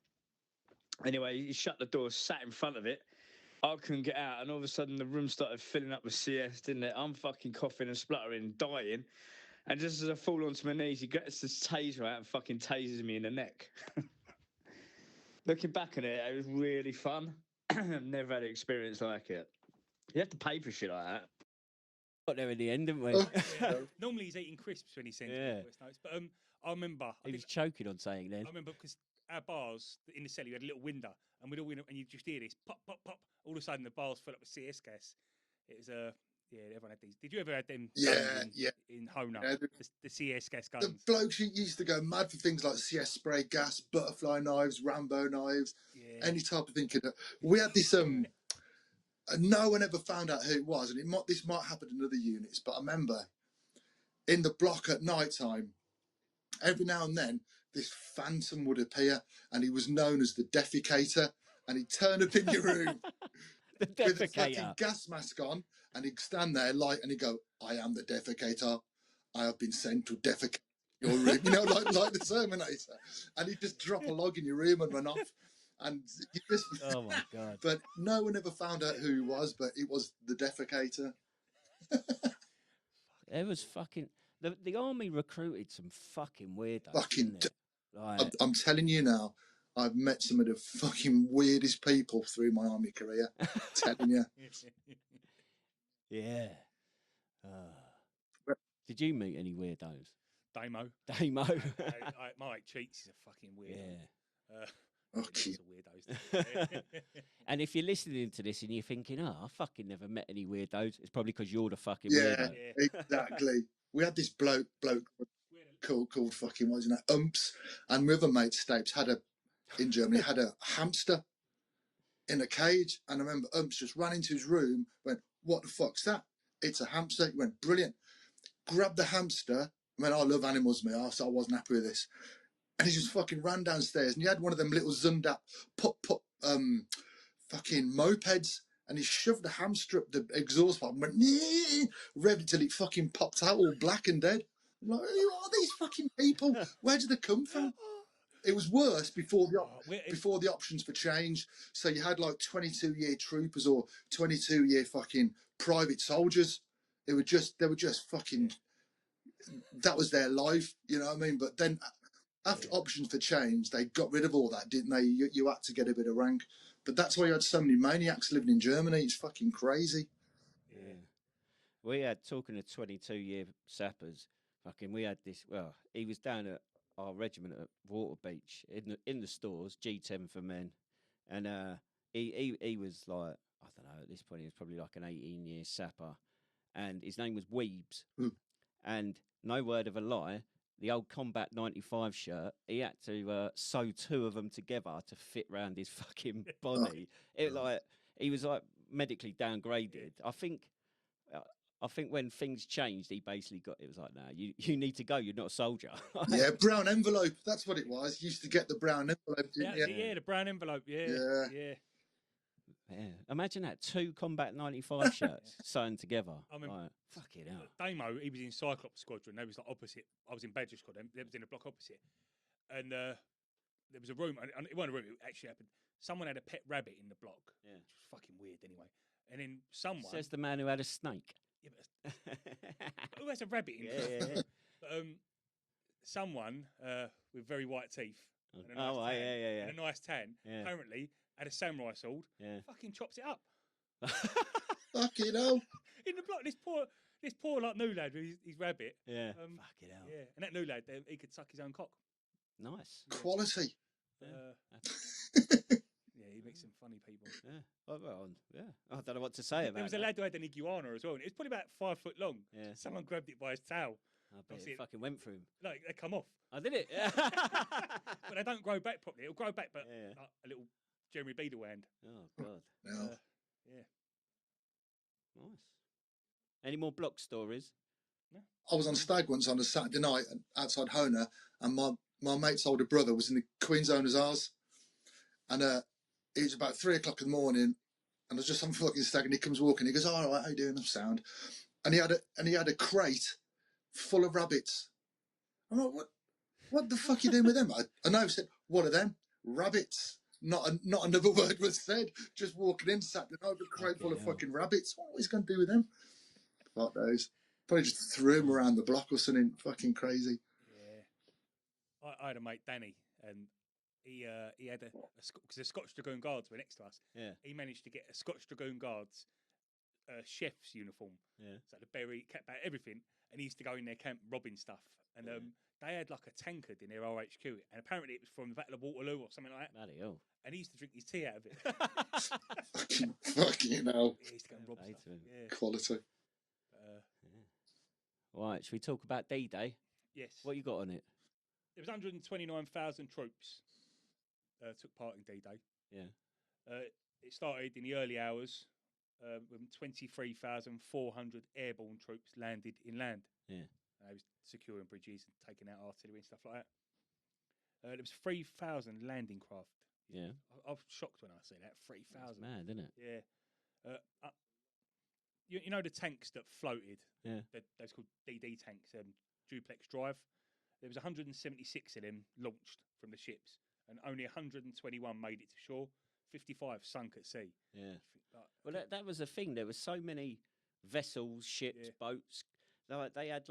[SPEAKER 6] Anyway, he shut the door, sat in front of it. I couldn't get out, and all of a sudden, the room started filling up with CS, didn't it? I'm fucking coughing and spluttering, dying. And just as I fall onto my knees, he gets this taser out and fucking tasers me in the neck. Looking back on it, it was really fun. I've never had an experience like it. You have to pay for shit like that.
[SPEAKER 1] Got there in the end, didn't we?
[SPEAKER 3] Oh.
[SPEAKER 2] Normally he's eating crisps when he sends
[SPEAKER 1] Yeah.
[SPEAKER 2] me voice notes, but I remember
[SPEAKER 1] He was choking on saying then.
[SPEAKER 2] I remember because our bars in the cellar, you had a little window, and we'd all and you just hear this pop, pop, pop. All of a sudden, the bars fill up with CS gas. It was everyone had these. Did you ever have them? In Hona,
[SPEAKER 3] Yeah,
[SPEAKER 2] the CS gas
[SPEAKER 3] the
[SPEAKER 2] guns.
[SPEAKER 3] blokes used to go mad for things like CS spray gas, butterfly knives, Rambo knives, any type of thing. We had this no one ever found out who it was, and this might happen in other units, but I remember in the block at night time, every now and then this phantom would appear, and he was known as the defecator, and he'd turn up in your room
[SPEAKER 1] The
[SPEAKER 3] with a fucking
[SPEAKER 1] defecator.
[SPEAKER 3] gas mask on, and he'd stand there and he'd go, "I am the defecator. I have been sent to defecate your room," like the Terminator, and he'd just drop a log in your room and run off. And you just,
[SPEAKER 1] Oh my god!
[SPEAKER 3] but no one ever found out who he was, but it was the defecator.
[SPEAKER 1] It was fucking. The army recruited some fucking weirdos.
[SPEAKER 3] Fucking,
[SPEAKER 1] didn't it? Like,
[SPEAKER 3] I'm telling you now, I've met some of the fucking weirdest people through my army career. Telling you.
[SPEAKER 1] yeah. Did you meet any weirdos?
[SPEAKER 2] Damo.
[SPEAKER 1] Mike
[SPEAKER 2] Cheats is a fucking weirdo.
[SPEAKER 1] Yeah.
[SPEAKER 3] Okay.
[SPEAKER 2] Weirdos.
[SPEAKER 3] And
[SPEAKER 1] if you're listening to this and you're thinking, "Oh, I fucking never met any weirdos," it's probably because you're the fucking weirdo.
[SPEAKER 3] Yeah, exactly. We had this bloke called fucking, what was his name, Umps, and my other mate Stapes in Germany had a hamster in a cage, and I remember Umps just ran into his room, went, "What the fuck's that?" "It's a hamster." He went, "Brilliant." Grabbed the hamster, I mean, I love animals, so I wasn't happy with this. And he just fucking ran downstairs, and he had one of them little zoomed up fucking mopeds, and he shoved the hamster up the exhaust pipe and went, revved it till it fucking popped out all black and dead. I'm like, who are these fucking people? Where did they come from? It was worse before the options for change. So you had like 22-year troopers or 22-year fucking private soldiers. They were just fucking. That was their life, you know what I mean? But then after options for change, they got rid of all that, didn't they? You had to get a bit of rank. But that's why you had so many maniacs living in Germany. It's fucking crazy.
[SPEAKER 1] Yeah. We had, talking of 22-year sappers, we had this, well, he was down at our regiment at Water Beach in the stores, G10 for men. And he was like, I don't know, at this point he was probably like an 18-year sapper. And his name was Weebs. And no word of a lie, the old Combat 95 shirt, he had to sew two of them together to fit round his fucking body. He was like medically downgraded. I think when things changed, he basically it was like, no, you need to go. You're not a soldier.
[SPEAKER 3] Yeah, brown envelope. That's what it was. You used to get the brown envelope, didn't you?
[SPEAKER 2] Yeah, the brown envelope. Yeah.
[SPEAKER 1] Yeah. Imagine that, 2 Combat 95 shirts sewn together.
[SPEAKER 2] I mean,
[SPEAKER 1] fucking hell.
[SPEAKER 2] Damo, he was in Cyclops Squadron. They was like opposite. I was in Badger Squadron. They was in a block opposite. And there was a room, and it wasn't a room, it actually happened. Someone had a pet rabbit in the block. Yeah. Which was fucking weird anyway. And then someone...
[SPEAKER 1] Says the man who had a snake.
[SPEAKER 2] Yeah, but who has a rabbit in
[SPEAKER 1] Yeah.
[SPEAKER 2] But, someone with very white teeth and a nice tan, apparently had a samurai sword, fucking chops it up.
[SPEAKER 3] Fucking hell.
[SPEAKER 2] In the block, this poor like new lad with his rabbit.
[SPEAKER 1] Yeah. Fucking hell.
[SPEAKER 2] Yeah, and that new lad, he could suck his own cock.
[SPEAKER 1] Nice.
[SPEAKER 3] Quality.
[SPEAKER 2] Yeah, he makes some funny people.
[SPEAKER 1] Yeah. I don't know what to say about it.
[SPEAKER 2] There was a lad who had an iguana as well, and it was probably about 5 foot long. Yeah. Someone grabbed it by his tail.
[SPEAKER 1] I bet it fucking went through him.
[SPEAKER 2] Like, they come off.
[SPEAKER 1] I did it.
[SPEAKER 2] But they don't grow back properly. It'll grow back, but like a little Jeremy Beadle hand.
[SPEAKER 1] Oh, God.
[SPEAKER 2] Yeah.
[SPEAKER 1] Nice. Any more block stories?
[SPEAKER 2] No.
[SPEAKER 3] I was on stag once on a Saturday night outside Hona, and my mate's older brother was in the Queen's Owners Ours. And it was about 3 o'clock in the morning, and I was just on fucking stag, and he comes walking. He goes, "Oh, all right, how you doing?" I'm sound. And he had a crate full of rabbits. I'm like, what the fuck are you doing with them? I know. I said, "What are them? Rabbits." Not another word was said. Just walking in, sat down, a crate full of fucking rabbits. What was he going to do with them? Fuck those. Probably just threw him around the block or something. Fucking crazy.
[SPEAKER 2] Yeah. I had a mate, Danny, and he had because the Scotch Dragoon Guards were next to us.
[SPEAKER 1] Yeah. He
[SPEAKER 2] managed to get a Scotch Dragoon Guards chef's uniform.
[SPEAKER 1] Yeah.
[SPEAKER 2] So the berry, cat bat, everything. And he used to go in their camp robbing stuff. And they had like a tankard in their RHQ. And apparently it was from the Battle of Waterloo or something like that.
[SPEAKER 1] Bloody hell.
[SPEAKER 2] And he used to drink his tea out of it.
[SPEAKER 3] fucking hell.
[SPEAKER 2] He used to go and rob stuff. Yeah.
[SPEAKER 3] Quality.
[SPEAKER 1] Right, should we talk about D-Day?
[SPEAKER 2] Yes.
[SPEAKER 1] What you got on it?
[SPEAKER 2] There was 129,000 troops took part in D-Day.
[SPEAKER 1] Yeah.
[SPEAKER 2] It started in the early hours when 23,400 airborne troops landed inland.
[SPEAKER 1] Yeah.
[SPEAKER 2] They was securing bridges and taking out artillery and stuff like that. There was 3,000 landing craft.
[SPEAKER 1] Yeah.
[SPEAKER 2] I was shocked when I see that. 3,000.
[SPEAKER 1] Mad, isn't it?
[SPEAKER 2] Yeah. You know the tanks that floated?
[SPEAKER 1] Yeah.
[SPEAKER 2] Those called DD tanks, duplex drive. There was 176 of them launched from the ships, and only 121 made it to shore. 55 sunk at sea.
[SPEAKER 1] Yeah. Well, that was the thing. There were so many vessels, ships, boats. They had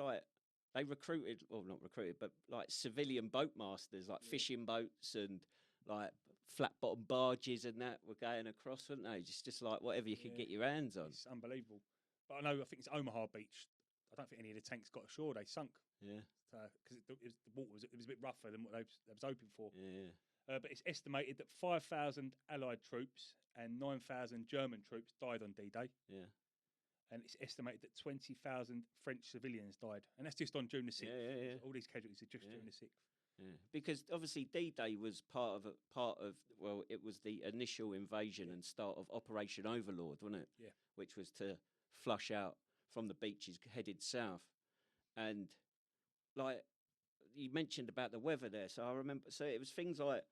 [SPEAKER 1] they recruited, well, not recruited, but like civilian boat masters, like fishing boats and like flat bottom barges and that were going across, weren't they? Just like whatever you could get your hands on.
[SPEAKER 2] It's unbelievable. But I think it's Omaha Beach. I don't think any of the tanks got ashore. They sunk.
[SPEAKER 1] Yeah.
[SPEAKER 2] Because the water was a bit rougher than what they was hoping for.
[SPEAKER 1] Yeah.
[SPEAKER 2] But it's estimated that 5,000 Allied troops and 9,000 German troops died on D-Day.
[SPEAKER 1] Yeah.
[SPEAKER 2] And it's estimated that 20,000 French civilians died. And that's just on June the 6th.
[SPEAKER 1] Yeah.
[SPEAKER 2] All these casualties are just June the 6th.
[SPEAKER 1] Yeah. Because obviously D-Day was part of well, it was the initial invasion and start of Operation Overlord, wasn't it?
[SPEAKER 2] Yeah.
[SPEAKER 1] Which was to flush out from the beaches headed south. And like you mentioned about the weather there, so I remember. So it was things like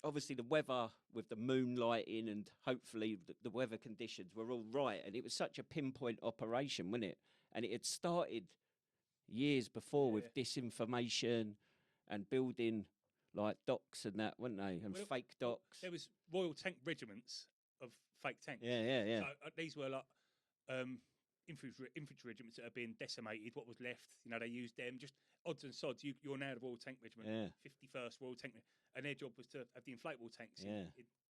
[SPEAKER 1] obviously the weather with the moonlighting and hopefully the weather conditions were all right, and it was such a pinpoint operation, wasn't it? And it had started years before with disinformation and building like docks and that, weren't they? And fake docks.
[SPEAKER 2] There was Royal Tank regiments of fake tanks.
[SPEAKER 1] Yeah.
[SPEAKER 2] So these were like infantry regiments that are being decimated. What was left, they used them. Just odds and sods. You're now the Royal Tank Regiment, 51st Royal Tank, and their job was to have the inflatable tanks in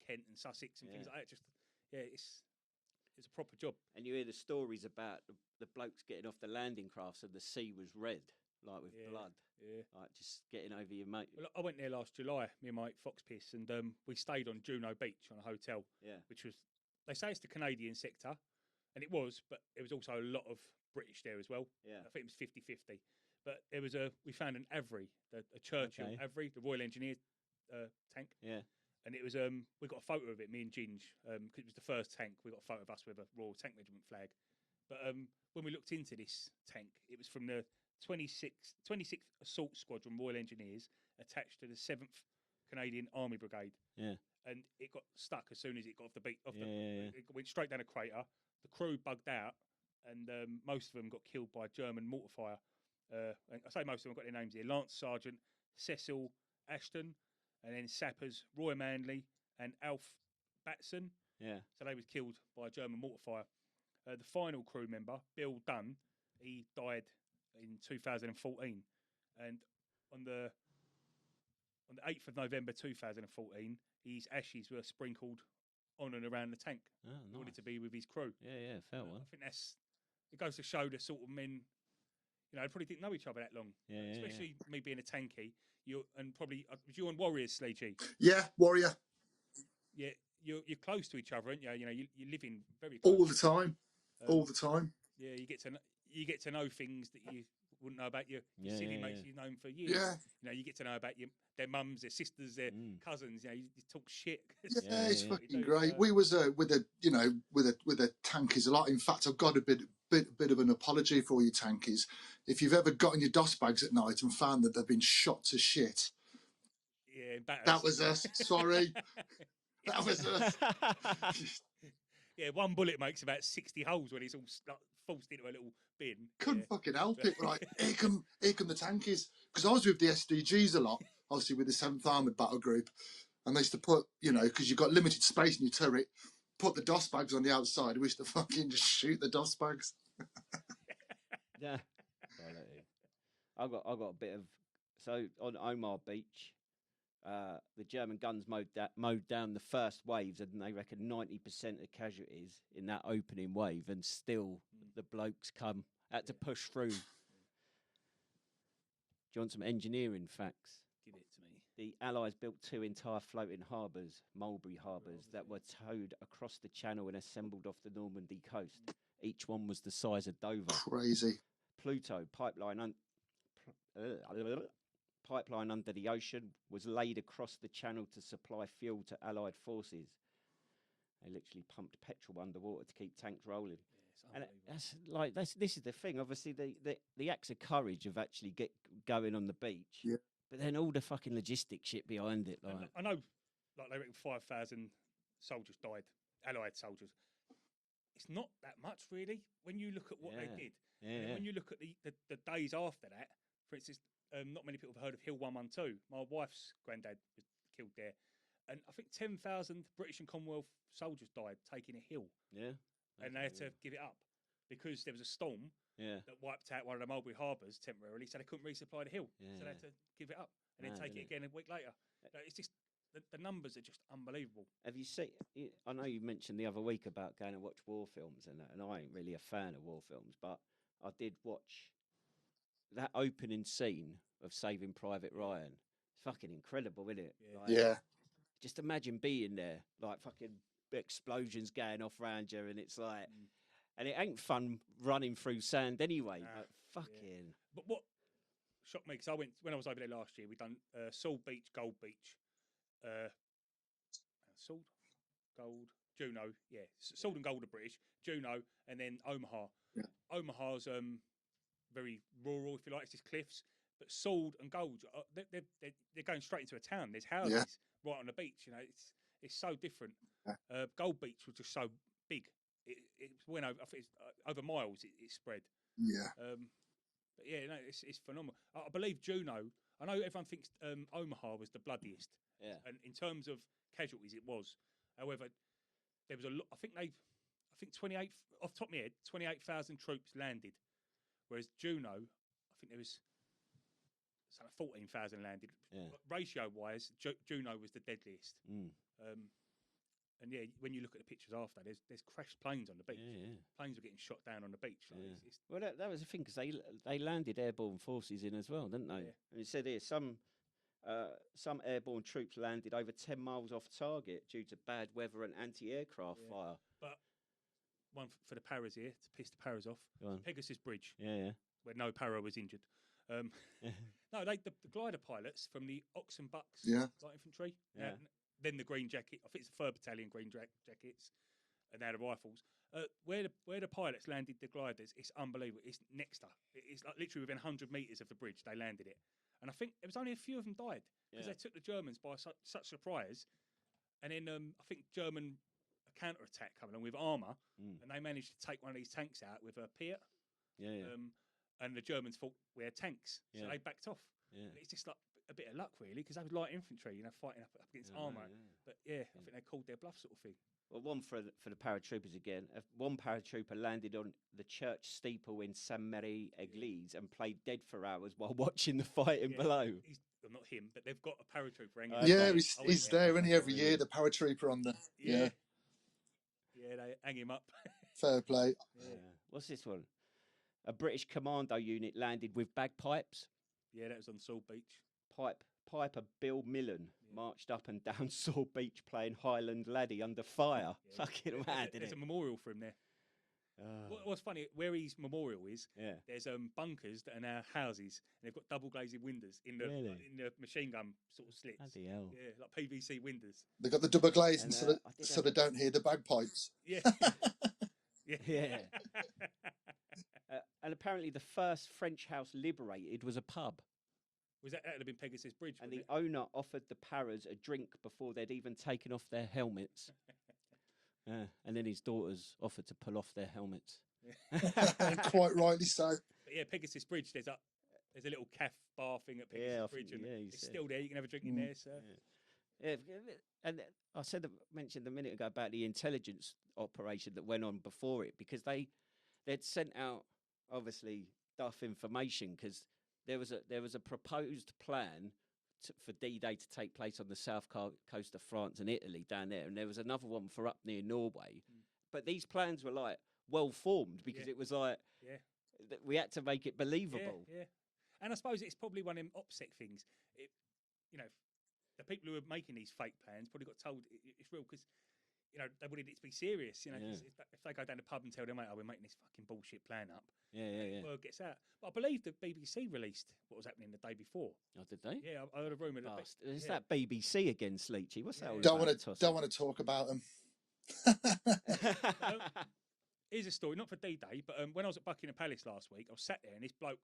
[SPEAKER 2] Kent and Sussex and things like that. Just it's a proper job.
[SPEAKER 1] And you hear the stories about the blokes getting off the landing crafts and the sea was red, like with blood.
[SPEAKER 2] Yeah.
[SPEAKER 1] Like just getting over your mate.
[SPEAKER 2] Well, I went there last July, me and my mate Fox Pierce, and we stayed on Juno Beach on a hotel.
[SPEAKER 1] Yeah.
[SPEAKER 2] Which was, they say it's the Canadian sector, and it was, but there was also a lot of British there as well.
[SPEAKER 1] Yeah.
[SPEAKER 2] I think it was 50-50. But we found an Avery, a Churchill Avery, the Royal Engineer tank.
[SPEAKER 1] Yeah.
[SPEAKER 2] And it was we got a photo of it, me and Ginge, because it was the first tank. We got a photo of us with a Royal Tank Regiment flag. But when we looked into this tank, it was from the 26th Assault Squadron Royal Engineers attached to the 7th Canadian Army Brigade.
[SPEAKER 1] Yeah.
[SPEAKER 2] And it got stuck as soon as it got off the beat.
[SPEAKER 1] It
[SPEAKER 2] went straight down a crater. The crew bugged out, and most of them got killed by German mortar fire. And I say most of them got their names here: Lance Sergeant Cecil Ashton, and then sappers Roy Manley and Alf Batson.
[SPEAKER 1] Yeah.
[SPEAKER 2] So they was killed by German mortar fire. The final crew member, Bill Dunn, he died in 2014, and on the 8th of November 2014, his ashes were sprinkled on and around the tank.
[SPEAKER 1] Oh, nice.
[SPEAKER 2] He wanted to be with his crew.
[SPEAKER 1] Yeah, fair one.
[SPEAKER 2] I think it goes to show the sort of men, they probably didn't know each other that long. Especially me being a tanky. Was you on Warriors, Sleegey?
[SPEAKER 3] Yeah, Warrior.
[SPEAKER 2] Yeah, you're close to each other, aren't you? You live in very close.
[SPEAKER 3] All the time. All the time.
[SPEAKER 2] Yeah, you get to know things that you wouldn't know about your silly mates you've known for years.
[SPEAKER 3] Yeah.
[SPEAKER 2] You get to know about their mums, their sisters, their cousins. You talk shit.
[SPEAKER 3] Yeah, it's fucking great. We was with a tankies a lot. In fact, I've got a bit of an apology for you tankies. If you've ever got in your DOS bags at night and found that they've been shot to shit, that was us. Sorry, that was us.
[SPEAKER 2] Yeah, one bullet makes about 60 holes when it's all forced into a little bin.
[SPEAKER 3] Couldn't fucking help it. Right, here come the tankies. Because I was with the SDGs a lot, obviously with the 7th Armoured Battle Group, and they used to put, because you've got limited space in your turret, put the DOS bags on the outside. We used to fucking just shoot the DOS bags.
[SPEAKER 1] Yeah. I got a bit of, so on Omar Beach, the German guns mowed down the first waves, and they reckon 90% of casualties in that opening wave, and still the blokes had to push through. Do you want some engineering facts?
[SPEAKER 2] Give it to me.
[SPEAKER 1] The Allies built 2 entire floating harbours, Mulberry harbours, that were towed across the channel and assembled off the Normandy coast. Each one was the size of Dover.
[SPEAKER 3] Crazy.
[SPEAKER 1] Pluto pipeline under the ocean was laid across the channel to supply fuel to Allied forces. They literally pumped petrol underwater to keep tanks rolling. And this is the thing. Obviously, the acts of courage of actually going on the beach.
[SPEAKER 3] Yeah.
[SPEAKER 1] But then all the fucking logistics shit behind it. Like
[SPEAKER 2] I know, they reckon 5,000 soldiers died, Allied soldiers. It's not that much, really, when you look at what they did. And when you look at the days after that, for instance, not many people have heard of Hill 112. My wife's granddad was killed there. And I think 10,000 British and Commonwealth soldiers died taking a hill.
[SPEAKER 1] Yeah.
[SPEAKER 2] And they had to give it up because there was a storm that wiped out one of the Mulberry harbours temporarily, so they couldn't resupply the hill. So they had to give it up and then take it again a week later. It's just, the numbers are just unbelievable.
[SPEAKER 1] Have you seen, I know you mentioned the other week about going to watch war films and that, and I ain't really a fan of war films, but I did watch that opening scene of Saving Private Ryan. It's fucking incredible, isn't it?
[SPEAKER 3] Yeah.
[SPEAKER 1] Just imagine being there, like fucking explosions going off around you, and it's like, and it ain't fun running through sand anyway. But fucking.
[SPEAKER 2] But what shocked me, because when I was over there last year, we done Salt Beach, Gold Beach, Salt, Gold, Juno, Salt and Gold are British, Juno, and then Omaha.
[SPEAKER 3] Yeah.
[SPEAKER 2] Omaha's very rural, if you like. It's just cliffs. But Sword and Gold, they're going straight into a town. There's houses right on the beach. You know, it's so different. Gold Beach was just so big. It went over. I think it's, over miles. It spread.
[SPEAKER 3] Yeah.
[SPEAKER 2] But yeah, no, it's phenomenal. I believe Juno. I know everyone thinks Omaha was the bloodiest.
[SPEAKER 1] Yeah.
[SPEAKER 2] And in terms of casualties, it was. However, there was a lot. I think 28 off the top of my head, 28,000 troops landed, whereas Juno, I think there was something like 14,000 landed.
[SPEAKER 1] Yeah.
[SPEAKER 2] Ratio wise, Juno was the deadliest.
[SPEAKER 1] Mm.
[SPEAKER 2] And yeah, when you look at the pictures after, there's crashed planes on the beach.
[SPEAKER 1] Yeah.
[SPEAKER 2] Planes were getting shot down on the beach. Like,
[SPEAKER 1] Yeah.
[SPEAKER 2] it's,
[SPEAKER 1] Well, that was the thing, because they landed airborne forces in as well, didn't they?
[SPEAKER 2] Yeah.
[SPEAKER 1] And it said here some airborne troops landed over 10 miles off target due to bad weather and anti-aircraft fire.
[SPEAKER 2] But one for the paras here, to piss the paras off,
[SPEAKER 1] Go on.
[SPEAKER 2] Pegasus Bridge,
[SPEAKER 1] Yeah.
[SPEAKER 2] where no para was injured. No, the glider pilots from the Ox and Bucks
[SPEAKER 3] Yeah.
[SPEAKER 2] light infantry,
[SPEAKER 1] Yeah.
[SPEAKER 2] then the Green Jacket. I think it's the 3rd Battalion Green Jackets, and now the rifles. Where the pilots landed the gliders, it's unbelievable. It's next to, it's like literally within 100 meters of the bridge they landed it, and I think it was only a few of them died because they took the Germans by such surprise, and then I think German counter-attack coming along with armour, and they managed to take one of these tanks out with a Piat. And the Germans thought we had tanks, so they backed off.
[SPEAKER 1] Yeah.
[SPEAKER 2] And it's just like a bit of luck, really, because they was light infantry, fighting up against armour. But I think they called their bluff, sort of thing.
[SPEAKER 1] Well, one for the paratroopers again. One paratrooper landed on the church steeple in Saint Mary Église and played dead for hours while watching the fighting below.
[SPEAKER 2] Well, not him, but they've got a paratrooper hanging.
[SPEAKER 3] Yeah, he's there, isn't he, every year, the paratrooper on the...
[SPEAKER 2] Yeah, they hang him up.
[SPEAKER 3] Fair play.
[SPEAKER 1] What's this one? A British commando unit landed with bagpipes.
[SPEAKER 2] Yeah, that was on Sword Beach.
[SPEAKER 1] Piper Bill Millen marched up and down Sword Beach playing Highland Laddie under fire. Fucking mad, isn't
[SPEAKER 2] There's
[SPEAKER 1] it?
[SPEAKER 2] a memorial for him there. What's funny, where his memorial is, there's bunkers that are now houses, and they've got double glazing windows in the machine gun sort of slits.
[SPEAKER 1] Bloody hell.
[SPEAKER 2] Yeah, like PVC windows.
[SPEAKER 3] They got the double glazing so they don't hear the bagpipes.
[SPEAKER 2] Yeah.
[SPEAKER 1] Yeah. And apparently the first French house liberated was a pub.
[SPEAKER 2] That would have been Pegasus Bridge,
[SPEAKER 1] and the owner offered the paras a drink before they'd even taken off their helmets. And then his daughters offered to pull off their helmets.
[SPEAKER 3] And quite rightly so.
[SPEAKER 2] But yeah, Pegasus Bridge, there's a little cafe bar thing at Pegasus Bridge, and it's still there. You can have a drink in there. So.
[SPEAKER 1] Yeah, and I mentioned a minute ago about the intelligence operation that went on before it, because they'd sent out obviously duff information, because there was a proposed plan for D-Day to take place on the south coast of France and Italy down there, and there was another one for up near Norway. But these plans were like well formed, because it was like we had to make it believable.
[SPEAKER 2] Yeah. And I suppose it's probably one of them OPSEC things. The people who were making these fake plans probably got told it's real, because they wanted it to be serious. If they go down the pub and tell them, mate, we're making this fucking bullshit plan up. Word gets out. But I believe the BBC released what was happening the day before.
[SPEAKER 1] Oh, did they?
[SPEAKER 2] Yeah, I heard a rumour that.
[SPEAKER 1] Is that BBC again, Sleechy? What's that all
[SPEAKER 3] don't
[SPEAKER 1] about?
[SPEAKER 3] want to talk about them.
[SPEAKER 2] Here's a story, not for D-Day, but when I was at Buckingham Palace last week, I was sat there and this bloke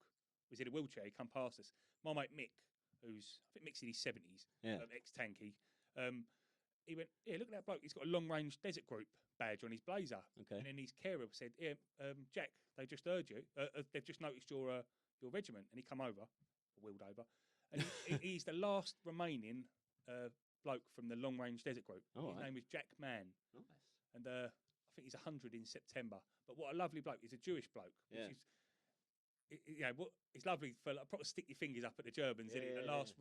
[SPEAKER 2] was in a wheelchair. He come past us. My mate Mick, I think Mick's in his 70s, ex-tanky. He went, look at that bloke. He's got a long-range desert group badge on his blazer. Okay. And then his carer said, Jack, they just heard you. They've just noticed your regiment. And he come over, wheeled over. And he's the last remaining bloke from the long-range desert group. His name was Jack Mann. Nice. And I think he's 100 in September. But what a lovely bloke. He's a Jewish bloke.
[SPEAKER 1] Yeah.
[SPEAKER 2] Which is, it's lovely for proper stick your fingers up at the Germans. The last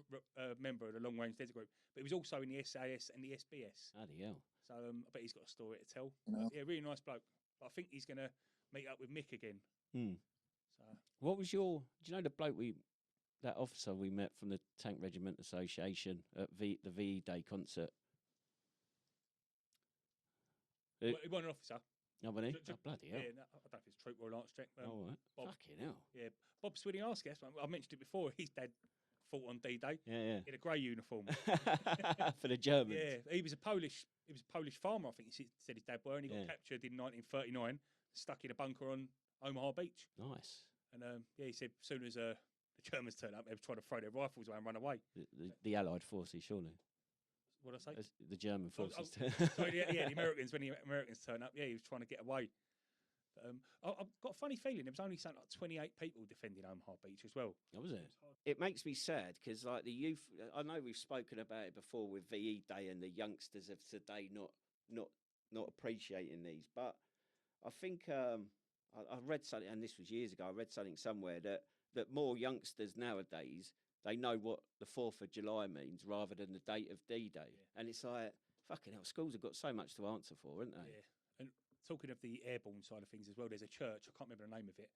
[SPEAKER 2] member of the long range desert group, but he was also in the SAS and the SBS.
[SPEAKER 1] Bloody hell!
[SPEAKER 2] So I bet he's got a story to tell. Yeah, really nice bloke. But I think he's going to meet up with Mick again. So
[SPEAKER 1] what was do you know the bloke that officer we met from the Tank Regiment Association at the VE Day concert?
[SPEAKER 2] He wasn't an officer.
[SPEAKER 1] No, wasn't he? Bloody hell.
[SPEAKER 2] Yeah, I don't know if it's troop or lance check.
[SPEAKER 1] Right.
[SPEAKER 2] Bob,
[SPEAKER 1] fucking hell.
[SPEAKER 2] Yeah, Bob Swinny-Arscas. I mentioned it before. His dad fought on D-Day.
[SPEAKER 1] Yeah.
[SPEAKER 2] In a grey uniform.
[SPEAKER 1] For the Germans.
[SPEAKER 2] Yeah, he was a Polish farmer, I think he said his dad were, and he got captured in 1939, stuck in a bunker on Omaha Beach.
[SPEAKER 1] Nice.
[SPEAKER 2] And he said as soon as the the Germans turn up, they try to throw their rifles away and run away.
[SPEAKER 1] The Allied forces, surely.
[SPEAKER 2] What did I say?
[SPEAKER 1] The German forces.
[SPEAKER 2] Sorry, yeah, the Americans. When the Americans turn up, he was trying to get away. I've got a funny feeling there was only something like 28 people defending Omaha Beach as well.
[SPEAKER 1] That was it. It makes me sad because, like, the youth. I know we've spoken about it before with VE Day and the youngsters of today not appreciating these, but I think I read something, and this was years ago. I read something somewhere that more youngsters nowadays, they know what the 4th of July means rather than the date of D-Day. Yeah. And it's like, fucking hell, schools have got so much to answer for, haven't they?
[SPEAKER 2] Yeah. And talking of the airborne side of things as well, there's a church, I can't remember the name of it,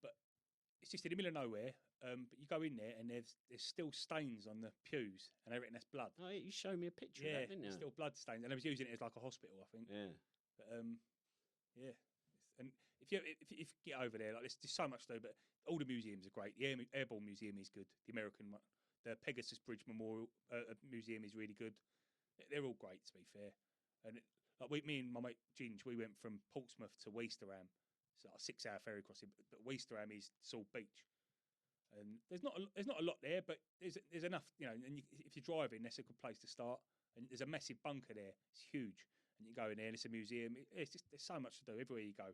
[SPEAKER 2] but it's just in the middle of nowhere. But you go in there and there's still stains on the pews, and they reckon that's blood.
[SPEAKER 1] Oh, you showed me a picture of that, didn't you?
[SPEAKER 2] Still blood stains. And they was using it as like a hospital, I think.
[SPEAKER 1] Yeah.
[SPEAKER 2] But, yeah. And if you get over there, like there's so much to do, but all the museums are great. The Airborne Museum is good. The American one, the Pegasus Bridge Memorial Museum is really good. They're all great, to be fair. And me and my mate Ginge, we went from Portsmouth to Ouistreham. It's like a 6-hour ferry crossing, but Ouistreham is Salt Beach. And there's not a lot there, but there's enough, you know. And if you're driving, that's a good place to start. And there's a massive bunker there. It's huge. And you go in there, and it's a museum. It's just there's so much to do everywhere you go.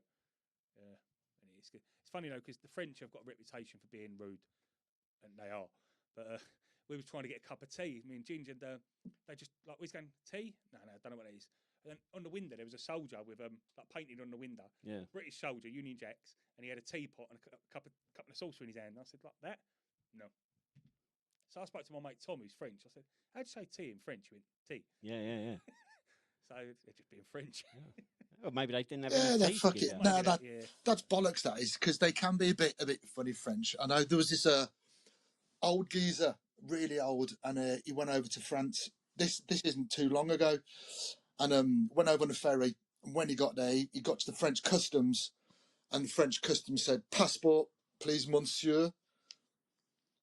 [SPEAKER 2] And it's good. It's funny though, because the French have got a reputation for being rude, and they are. But we were trying to get a cup of tea. Me and Ginger, and they just like, "We're going tea." No, I don't know what it is. And then on the window there was a soldier with like painted on the window.
[SPEAKER 1] Yeah.
[SPEAKER 2] British soldier, Union Jacks, and he had a teapot and a cup of saucer in his hand. And I said, "Like that? No." So I spoke to my mate Tom, who's French. I said, "How'd you say tea in French?" He went, "Tea."
[SPEAKER 1] Yeah.
[SPEAKER 2] So they're just being French.
[SPEAKER 1] Yeah. Well, maybe they didn't have
[SPEAKER 3] Yeah,
[SPEAKER 1] any
[SPEAKER 3] they're
[SPEAKER 1] tea to
[SPEAKER 3] fucking
[SPEAKER 1] give out.
[SPEAKER 3] no. That's bollocks. That is, because they can be a bit funny French. I know there was this old geezer, really old, and he went over to France. This isn't too long ago, and went over on a ferry. And when he got there, he got to the French customs, and the French customs said, "Passport, please, monsieur."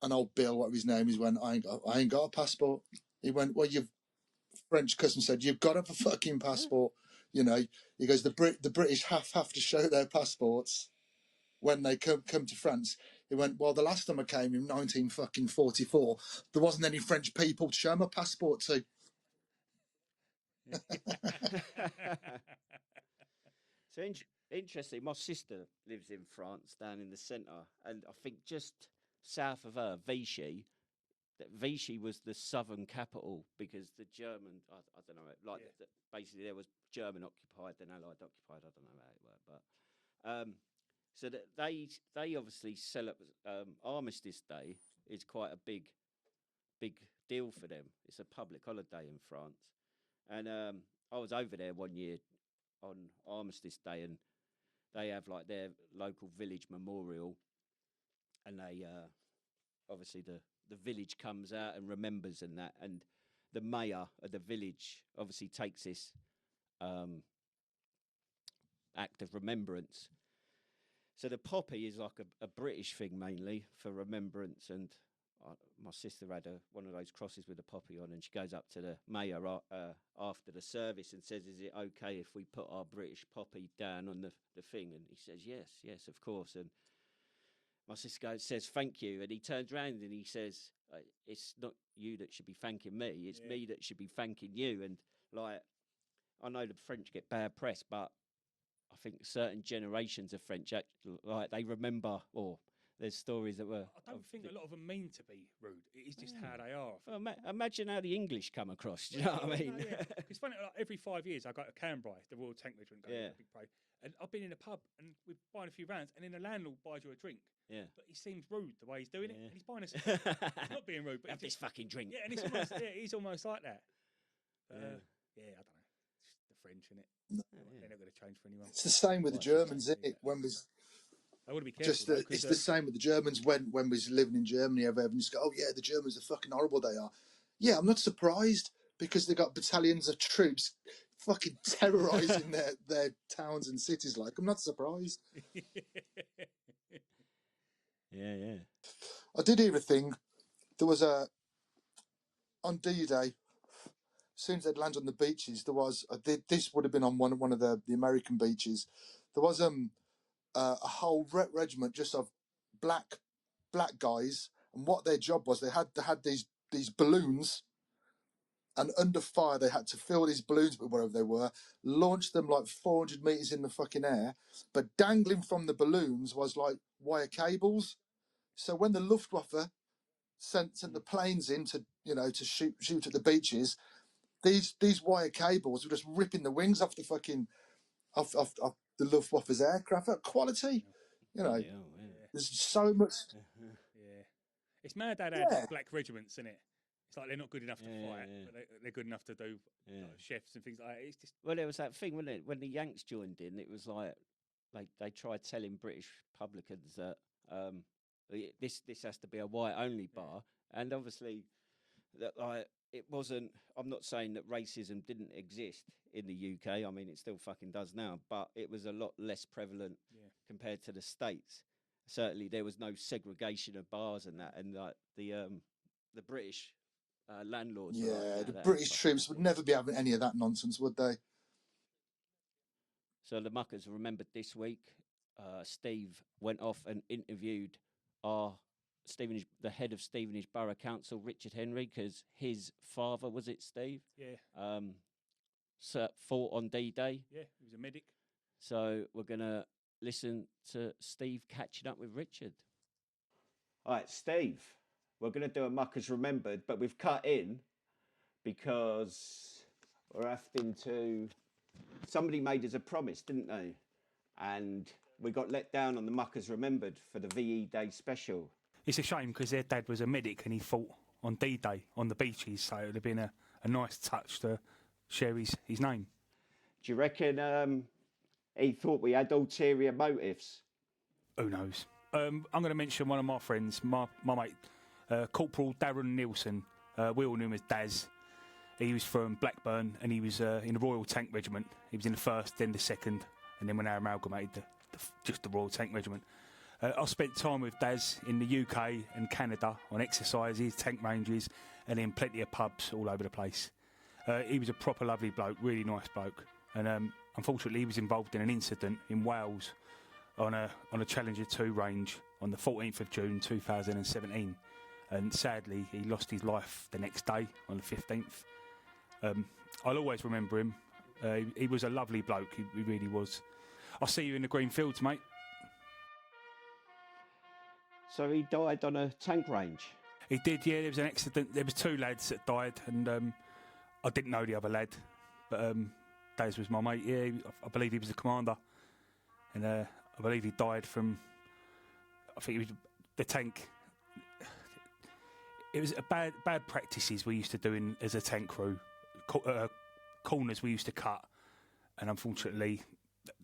[SPEAKER 3] And old Bill, whatever his name is, went, I ain't got a passport." He went, "Well, you've French customs said you've got to have a fucking passport." You know, he goes, the British have to show their passports when they come to France. He went, "Well, the last time I came in 1944, there wasn't any French people to show my passport to."
[SPEAKER 1] So interesting. My sister lives in France, down in the centre, and I think just south of her, Vichy. That Vichy was the southern capital because the German, I don't know, like basically there was German occupied, then Allied occupied. I don't know how it worked, but so that they obviously celebrate Armistice Day is quite a big deal for them. It's a public holiday in France, and I was over there one year on Armistice Day, and they have like their local village memorial, and they obviously the village comes out and remembers and that, and the mayor of the village obviously takes this act of remembrance. So the poppy is like a British thing mainly for remembrance, and my sister had one of those crosses with a poppy on, and she goes up to the mayor after the service and says, "Is it okay if we put our British poppy down on the thing?" And he says, yes, of course. And my sister says, "Thank you." And he turns around and he says, "It's not you that should be thanking me. It's me that should be thanking you." And like, I know the French get bad press, but I think certain generations of French, like, they remember, or there's stories that were.
[SPEAKER 2] I don't think a lot of them mean to be rude. It is just how they are.
[SPEAKER 1] Well, imagine how the English come across. Do you know what I mean?
[SPEAKER 2] No, it's funny. Like, every 5 years, I go to Cambrai, the Royal Tank Regiment, go to a big parade, and I've been in a pub and we're buying a few rounds, and then the landlord buys you a drink.
[SPEAKER 1] Yeah.
[SPEAKER 2] But he seems rude the way he's doing it, and he's buying us. He's not being rude, but
[SPEAKER 1] have this fucking drink.
[SPEAKER 2] Yeah, and it's almost, he's almost like that. But, I don't know. It's the French, innit?
[SPEAKER 3] No.
[SPEAKER 2] They're not going to change for anyone.
[SPEAKER 3] It's the same with the Germans, isn't it? When we
[SPEAKER 2] I want to be careful.
[SPEAKER 3] just it's the same with the Germans when we was living in Germany. Everyone just go, "Oh yeah, the Germans are fucking horrible. They are." Yeah, I'm not surprised, because they got battalions of troops fucking terrorising their towns and cities. Like, I'm not surprised.
[SPEAKER 1] Yeah.
[SPEAKER 3] I did hear a thing. There was on D-Day. As soon as they'd land on the beaches, there was this would have been on one of the American beaches. There was a whole regiment just of black guys and what their job was, they had these balloons, and under fire they had to fill these balloons with whatever they were, launch them like 400 meters in the fucking air, but dangling from the balloons was like wire cables. So when the Luftwaffe sent the planes in to to shoot at the beaches, these wire cables were just ripping the wings off the fucking off the Luftwaffe's aircraft. That quality,
[SPEAKER 1] Bloody hell, yeah.
[SPEAKER 3] there's so much.
[SPEAKER 2] Yeah, it's mad how they
[SPEAKER 3] Yeah.
[SPEAKER 2] had black regiments, isn't it? It's like they're not good enough to fight, but they're good enough to do chefs and things like that. It's just
[SPEAKER 1] Well, there was that thing, wasn't it? When the Yanks joined in, it was like they tried telling British publicans that this has to be a white only bar, and obviously that it wasn't. I'm not saying that racism didn't exist in the UK. I mean, it still fucking does now, but it was a lot less prevalent compared to the States. Certainly, there was no segregation of bars and that, and like the British landlords. were like,
[SPEAKER 3] Yeah,
[SPEAKER 1] "Nah,
[SPEAKER 3] the
[SPEAKER 1] that
[SPEAKER 3] British
[SPEAKER 1] ain't
[SPEAKER 3] troops
[SPEAKER 1] fucking
[SPEAKER 3] would never be having any of that nonsense, would they?
[SPEAKER 1] So the Muckers remembered this week. Steve went off and interviewed our Stevenage, the head of Stevenage Borough Council, Richard Henry, because his father, was it Steve?
[SPEAKER 2] yeah,
[SPEAKER 1] Fought on D-Day.
[SPEAKER 2] yeah. He was a medic.
[SPEAKER 1] So we're gonna listen to Steve catching up with Richard. All right, Steve. We're gonna do a Muckers remembered, but we've cut in because we're having to. Somebody made us a promise, didn't they? And we got let down on the Muckers Remembered for the VE Day special.
[SPEAKER 2] It's a shame because their dad was a medic and he fought on D-Day on the beaches, so it would have been a nice touch to share his name.
[SPEAKER 1] Do you reckon he thought we had ulterior motives?
[SPEAKER 2] Who knows? I'm going to mention one of my friends, my mate, Corporal Darren Nielsen. We all knew him as Daz. He was from Blackburn and he was in the Royal Tank Regiment. He was in the 1st, then the 2nd, and then when they amalgamated, just the Royal Tank Regiment. I spent time with Daz in the UK and Canada on exercises, tank ranges, and in plenty of pubs all over the place. He was a proper lovely bloke, really nice bloke. And unfortunately, he was involved in an incident in Wales on a Challenger 2 range on the 14th of June 2017. And sadly, he lost his life the next day on the 15th. I'll always remember him. He was a lovely bloke, he really was. I'll see you in the green fields, mate.
[SPEAKER 1] So he died on a tank range?
[SPEAKER 2] He did, yeah. There was an accident. There was 2 lads that died, and I didn't know the other lad, but Daz was my mate. Yeah, I believe he was the commander, and I believe he died from. I think it was the tank. It was a bad practices we used to do as a tank crew. Corners we used to cut, and unfortunately,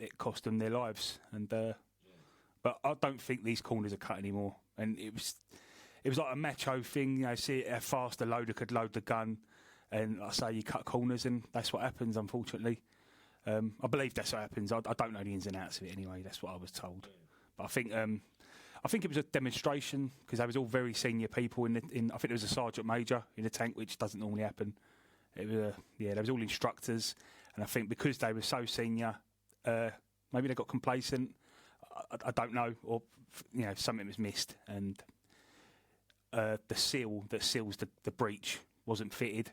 [SPEAKER 2] it cost them their lives. And but I don't think these corners are cut anymore. And it was like a macho thing, see how fast a loader could load the gun, and I say you cut corners, and that's what happens. Unfortunately, I believe that's what happens. I don't know the ins and outs of it anyway. That's what I was told. But I think it was a demonstration because they was all very senior people in. I think there was a sergeant major in the tank, which doesn't normally happen. It was they was all instructors, and I think because they were so senior, maybe they got complacent. I don't know, or something was missed, and the seal that seals the breach wasn't fitted,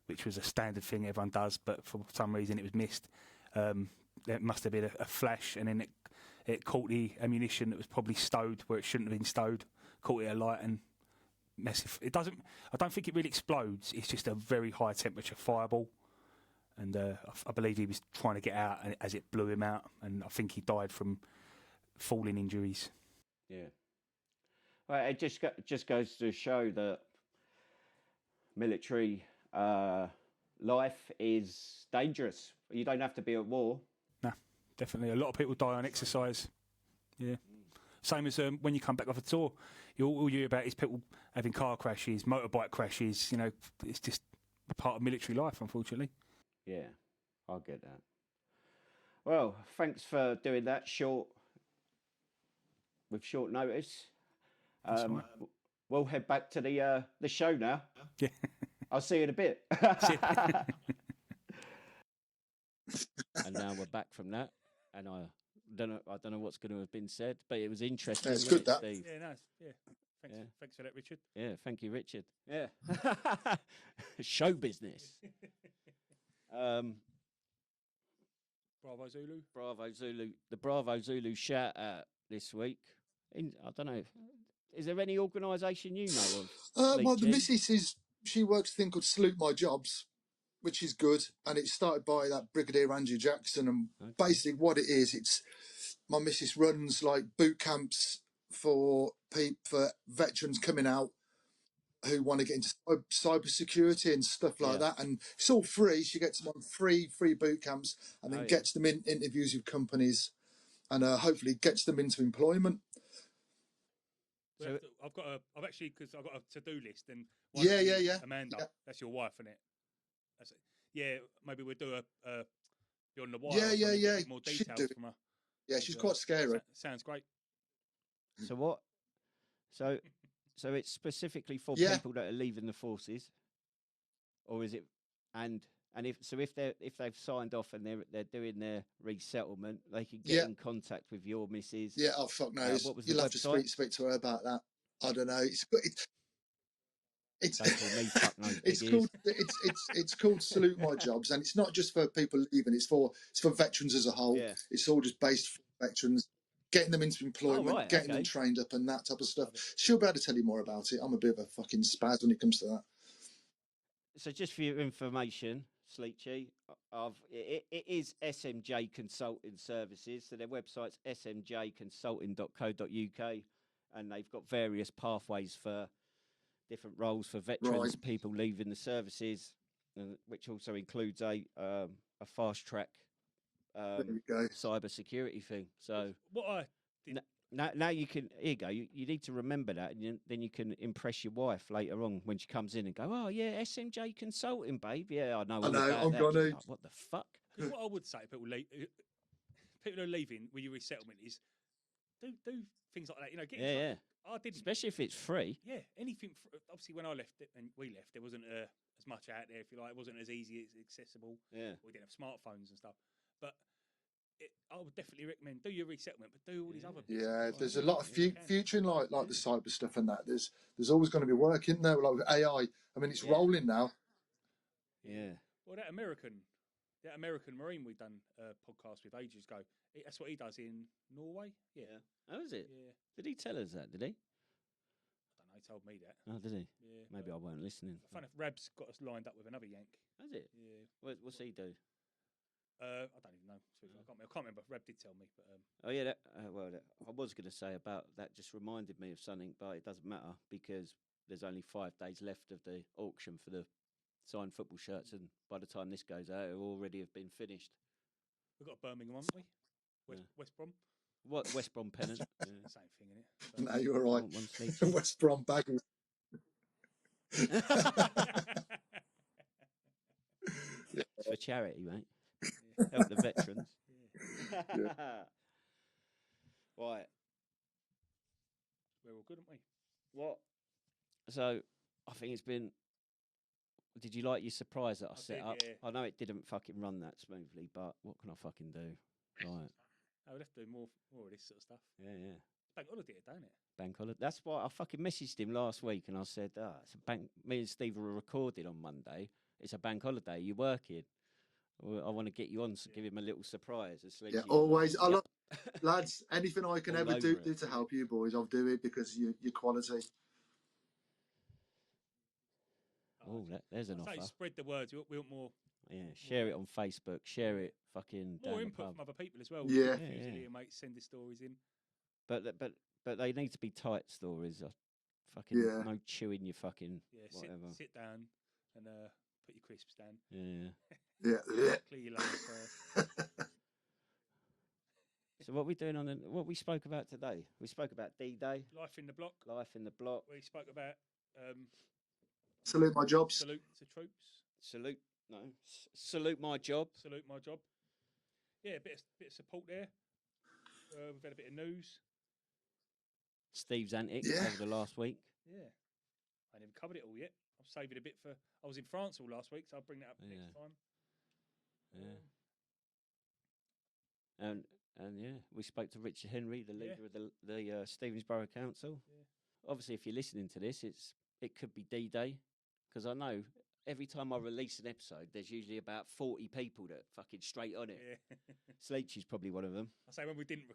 [SPEAKER 2] which was a standard thing everyone does, but for some reason it was missed. There must have been a flash, and then it caught the ammunition that was probably stowed where it shouldn't have been stowed, caught it alight and massive. It doesn't. I don't think it really explodes. It's just a very high temperature fireball, and I believe he was trying to get out as it blew him out, and I think he died from falling injuries.
[SPEAKER 1] Yeah. Well, it just goes to show that military life is dangerous. You don't have to be at war.
[SPEAKER 2] Nah, definitely. A lot of people die on exercise. Yeah. Same as when you come back off a tour, all you hear about is people having car crashes, motorbike crashes. It's just part of military life, unfortunately.
[SPEAKER 1] Yeah, I'll get that. Well, thanks for doing that with short notice.
[SPEAKER 2] Right.
[SPEAKER 1] We'll head back to the show now.
[SPEAKER 2] Yeah.
[SPEAKER 1] I'll see you in a bit. And now we're back from that, and I don't know what's going to have been said, but it was interesting.
[SPEAKER 3] Yeah, it's good that.
[SPEAKER 1] Steve?
[SPEAKER 2] Yeah, nice. Yeah. Thanks for that, Richard.
[SPEAKER 1] Yeah, thank you, Richard. Yeah. Show business.
[SPEAKER 2] Bravo Zulu.
[SPEAKER 1] Bravo Zulu. The Bravo Zulu shout out this week. I don't know. Is there any organisation you know of?
[SPEAKER 3] Well, the
[SPEAKER 1] Sleep G?
[SPEAKER 3] missus she works a thing called Salute My Jobs, which is good, and it started by that Brigadier Andrew Jackson. And basically, what it is, it's my missus runs like boot camps for veterans coming out who want to get into cyber security and stuff like that, and it's all free. She gets them on free boot camps, and then gets them in interviews with companies, and hopefully gets them into employment.
[SPEAKER 2] So I've actually because I've got a to-do list, and Amanda, that's your wife, isn't it? That's it. Yeah, maybe we'll do a be on the wire. Get more details from her.
[SPEAKER 3] Yeah, she's quite scary.
[SPEAKER 2] Sounds great.
[SPEAKER 1] So what? So it's specifically for people that are leaving the forces, or is it? And if they've signed off and they're doing their resettlement, they can get in contact with your missus.
[SPEAKER 3] Yeah, oh fuck knows.
[SPEAKER 1] What was
[SPEAKER 3] You'll
[SPEAKER 1] the
[SPEAKER 3] have
[SPEAKER 1] website?
[SPEAKER 3] to speak to her about that. I don't know. It's
[SPEAKER 1] Don't call me fuck knows.
[SPEAKER 3] it's called Salute My Jobs, and it's not just for people leaving. It's for veterans as a whole.
[SPEAKER 1] Yeah.
[SPEAKER 3] It's all just based for veterans, getting them into employment, getting them trained up, and that type of stuff. She'll be able to tell you more about it. I'm a bit of a fucking spaz when it comes to that.
[SPEAKER 1] So just for your information, Sleetchy, it is SMJ Consulting Services. So their website's smjconsulting.co.uk, and they've got various pathways for different roles for veterans, people leaving the services, which also includes a fast track cyber security thing. So
[SPEAKER 2] what I did.
[SPEAKER 1] Now you can. Here you go. You need to remember that, and then you can impress your wife later on when she comes in and go, "Oh yeah, SMJ Consulting, babe. Yeah, I know.
[SPEAKER 3] I know. I'm
[SPEAKER 1] gonna. Like, what the fuck?
[SPEAKER 2] Because what I would say, people who are leaving with your resettlement is do things like that. You know, get in touch. I didn't,
[SPEAKER 1] especially if it's free.
[SPEAKER 2] Yeah, anything. Obviously, when I left it and we left, there wasn't as much out there. If you like, it wasn't as easy, as accessible.
[SPEAKER 1] Yeah,
[SPEAKER 2] we didn't have smartphones and stuff, but. I would definitely recommend do your resettlement, but do all these other bits.
[SPEAKER 3] Yeah, there's a lot of future in like the cyber stuff and that. There's always going to be work in there, like with AI. I mean, it's rolling now.
[SPEAKER 1] Yeah.
[SPEAKER 2] Well, that American Marine we done a podcast with ages ago. That's what he does in Norway. Yeah.
[SPEAKER 1] How is it?
[SPEAKER 2] Yeah.
[SPEAKER 1] Did he tell us that? Did he?
[SPEAKER 2] I don't know. He told me that.
[SPEAKER 1] Oh, did he?
[SPEAKER 2] Yeah.
[SPEAKER 1] Maybe I weren't listening.
[SPEAKER 2] Funny, Rab's got us lined up with another Yank.
[SPEAKER 1] Has it?
[SPEAKER 2] Yeah.
[SPEAKER 1] What's he do?
[SPEAKER 2] I don't even know. I can't remember. Reb did tell me, but
[SPEAKER 1] oh yeah. I was going to say about that. Just reminded me of something, but it doesn't matter because there's only 5 days left of the auction for the signed football shirts, and by the time this goes out, it'll already have been finished.
[SPEAKER 2] We've got Birmingham, haven't we? West Brom.
[SPEAKER 1] What West Brom pennant?
[SPEAKER 2] Same thing, innit?
[SPEAKER 3] No, you're right. West Brom bagel.
[SPEAKER 1] It's for charity, mate. Help the veterans. Right.
[SPEAKER 2] We're all good, aren't we?
[SPEAKER 1] What? So, I think it's been. Did you like your surprise that I set up?
[SPEAKER 2] Yeah.
[SPEAKER 1] I know it didn't fucking run that smoothly, but what can I fucking do? Right.
[SPEAKER 2] I would have to do more of this sort of stuff.
[SPEAKER 1] Yeah.
[SPEAKER 2] Bank holiday, don't it?
[SPEAKER 1] Bank holiday. That's why I fucking messaged him last week and I said, it's a bank. Me and Steve were recording on Monday. It's a bank holiday. You working? I want to get you on to give him a little surprise.
[SPEAKER 3] Yeah, always. I love lads. Anything I can ever do to help you boys, I'll do it because you're quality.
[SPEAKER 1] Oh, there's an offer.
[SPEAKER 2] Spread the words. We want more.
[SPEAKER 1] Yeah, share it on Facebook. Share it fucking
[SPEAKER 2] more
[SPEAKER 1] down
[SPEAKER 2] input from other people as well.
[SPEAKER 3] Yeah.
[SPEAKER 2] Mates send the stories in.
[SPEAKER 1] But they need to be tight stories. Fucking no chewing your fucking whatever.
[SPEAKER 2] Sit down and put your crisps down.
[SPEAKER 1] Yeah.
[SPEAKER 3] Yeah.
[SPEAKER 2] Clear your lungs first.
[SPEAKER 1] So what we doing what we spoke about today? We spoke about D-Day.
[SPEAKER 2] Life in the block.
[SPEAKER 1] Life in the block.
[SPEAKER 2] We spoke about
[SPEAKER 3] salute my jobs.
[SPEAKER 2] Salute to troops.
[SPEAKER 1] Salute my job.
[SPEAKER 2] Salute my job. Yeah, a bit of support there. We've had a bit of news.
[SPEAKER 1] Steve's antics over the last week.
[SPEAKER 2] Yeah. I haven't covered it all yet. I'm saving a bit for. I was in France all last week, so I'll bring that up next time.
[SPEAKER 1] Yeah. And we spoke to Richard Henry, the leader of the Stevensborough Council.
[SPEAKER 2] Yeah.
[SPEAKER 1] obviously, if you're listening to this, it could be D-Day, because I know every time I release an episode, there's usually about 40 people that fucking straight on it.
[SPEAKER 2] Yeah.
[SPEAKER 1] Sleechy's probably one of them.
[SPEAKER 2] I say when we didn't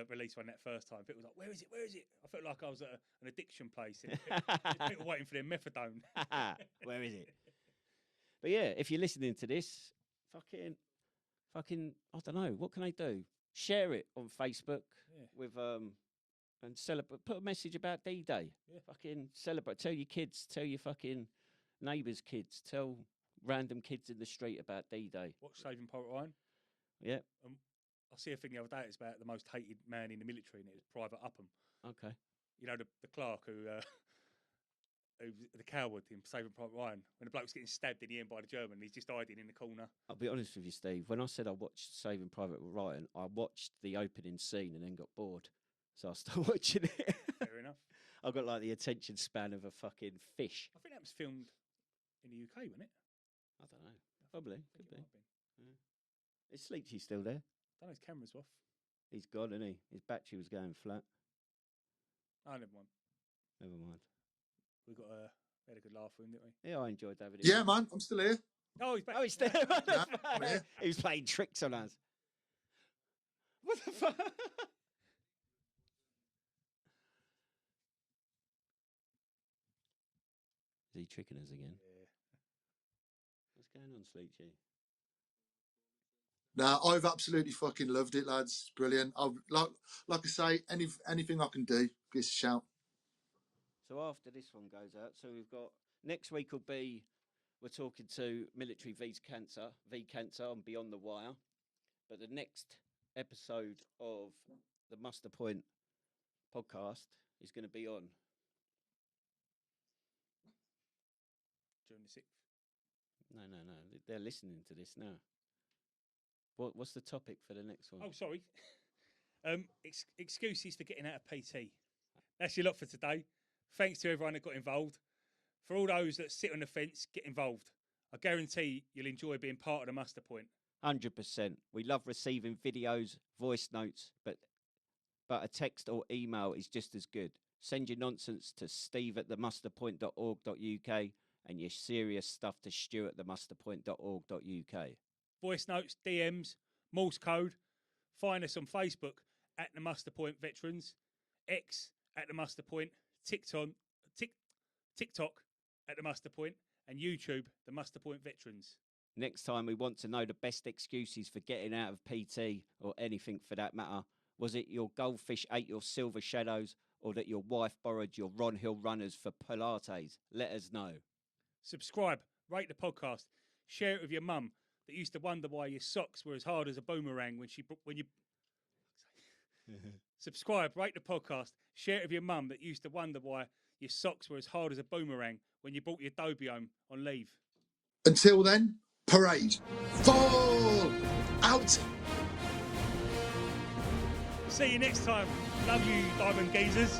[SPEAKER 2] release one that first time, people was like, "Where is it? Where is it?" I felt like I was at an addiction place. And people waiting for their methadone.
[SPEAKER 1] Where is it? But yeah, if you're listening to this, fucking, I don't know, what can I do? Share it on Facebook with and celebrate. Put a message about D-Day.
[SPEAKER 2] Yeah.
[SPEAKER 1] Fucking celebrate. Tell your kids. Tell your fucking neighbours' kids. Tell random kids in the street about D-Day.
[SPEAKER 2] Watch Saving Private Ryan.
[SPEAKER 1] Yeah.
[SPEAKER 2] I see a thing the other day. It's about the most hated man in the military, and it was Private Upham.
[SPEAKER 1] Okay.
[SPEAKER 2] You know the clerk who's the coward in Saving Private Ryan. When the bloke was getting stabbed in the end by the German, he's just hiding in the corner.
[SPEAKER 1] I'll be honest with you, Steve. When I said I watched Saving Private Ryan, I watched the opening scene and then got bored. So I started watching it.
[SPEAKER 2] Fair enough.
[SPEAKER 1] I've got like the attention span of a fucking fish.
[SPEAKER 2] I think that was filmed in the UK, wasn't it?
[SPEAKER 1] I don't know. Probably. Could be.
[SPEAKER 2] Yeah.
[SPEAKER 1] Is Sleechy still there?
[SPEAKER 2] I don't know, his camera's off.
[SPEAKER 1] He's gone, isn't he? His battery was going flat.
[SPEAKER 2] Oh, never mind.
[SPEAKER 1] Never mind.
[SPEAKER 2] We had a good laugh with him, didn't we?
[SPEAKER 1] Yeah, I enjoyed having it.
[SPEAKER 3] Yeah, man, I'm still here.
[SPEAKER 2] Oh, he's back.
[SPEAKER 1] Oh, he's still
[SPEAKER 3] Yeah.
[SPEAKER 1] He was playing tricks on us. What the fuck? Is he tricking us again?
[SPEAKER 2] Yeah.
[SPEAKER 1] What's going on, Sleechy?
[SPEAKER 3] No, I've absolutely fucking loved it, lads. It's brilliant. I've like I say, anything I can do, give us a shout.
[SPEAKER 1] So after this one goes out, so we've got next week will be we're talking to Military v Cancer on Beyond the Wire. But the next episode of the Muster Point podcast is going to be on
[SPEAKER 2] June the 6th.
[SPEAKER 1] No. They're listening to this now. What's the topic for the next one?
[SPEAKER 2] Oh, sorry. Excuses for getting out of PT. That's your lot for today. Thanks to everyone that got involved. For all those that sit on the fence, get involved. I guarantee you'll enjoy being part of the Muster Point.
[SPEAKER 1] 100%. We love receiving videos, voice notes, but a text or email is just as good. Send your nonsense to steve@themusterpoint.org.uk and your serious stuff to stu@themusterpoint.org.uk.
[SPEAKER 2] Voice notes, DMs, Morse code. Find us on Facebook at the Muster Point Veterans, X at the Muster Point, TikTok at the Muster Point, and YouTube, the Muster Point Veterans.
[SPEAKER 1] Next time we want to know the best excuses for getting out of PT or anything for that matter. Was it your goldfish ate your silver shadows or that your wife borrowed your Ron Hill runners for Pilates? Let us know.
[SPEAKER 2] Subscribe, rate the podcast, share it with your mum that used to wonder why your socks were as hard as a boomerang when you. Subscribe, rate the podcast, share it with your mum that used to wonder why your socks were as hard as a boomerang when you brought your Dobie home on leave.
[SPEAKER 3] Until then, parade. Fall out.
[SPEAKER 2] See you next time. Love you, Diamond Geezers.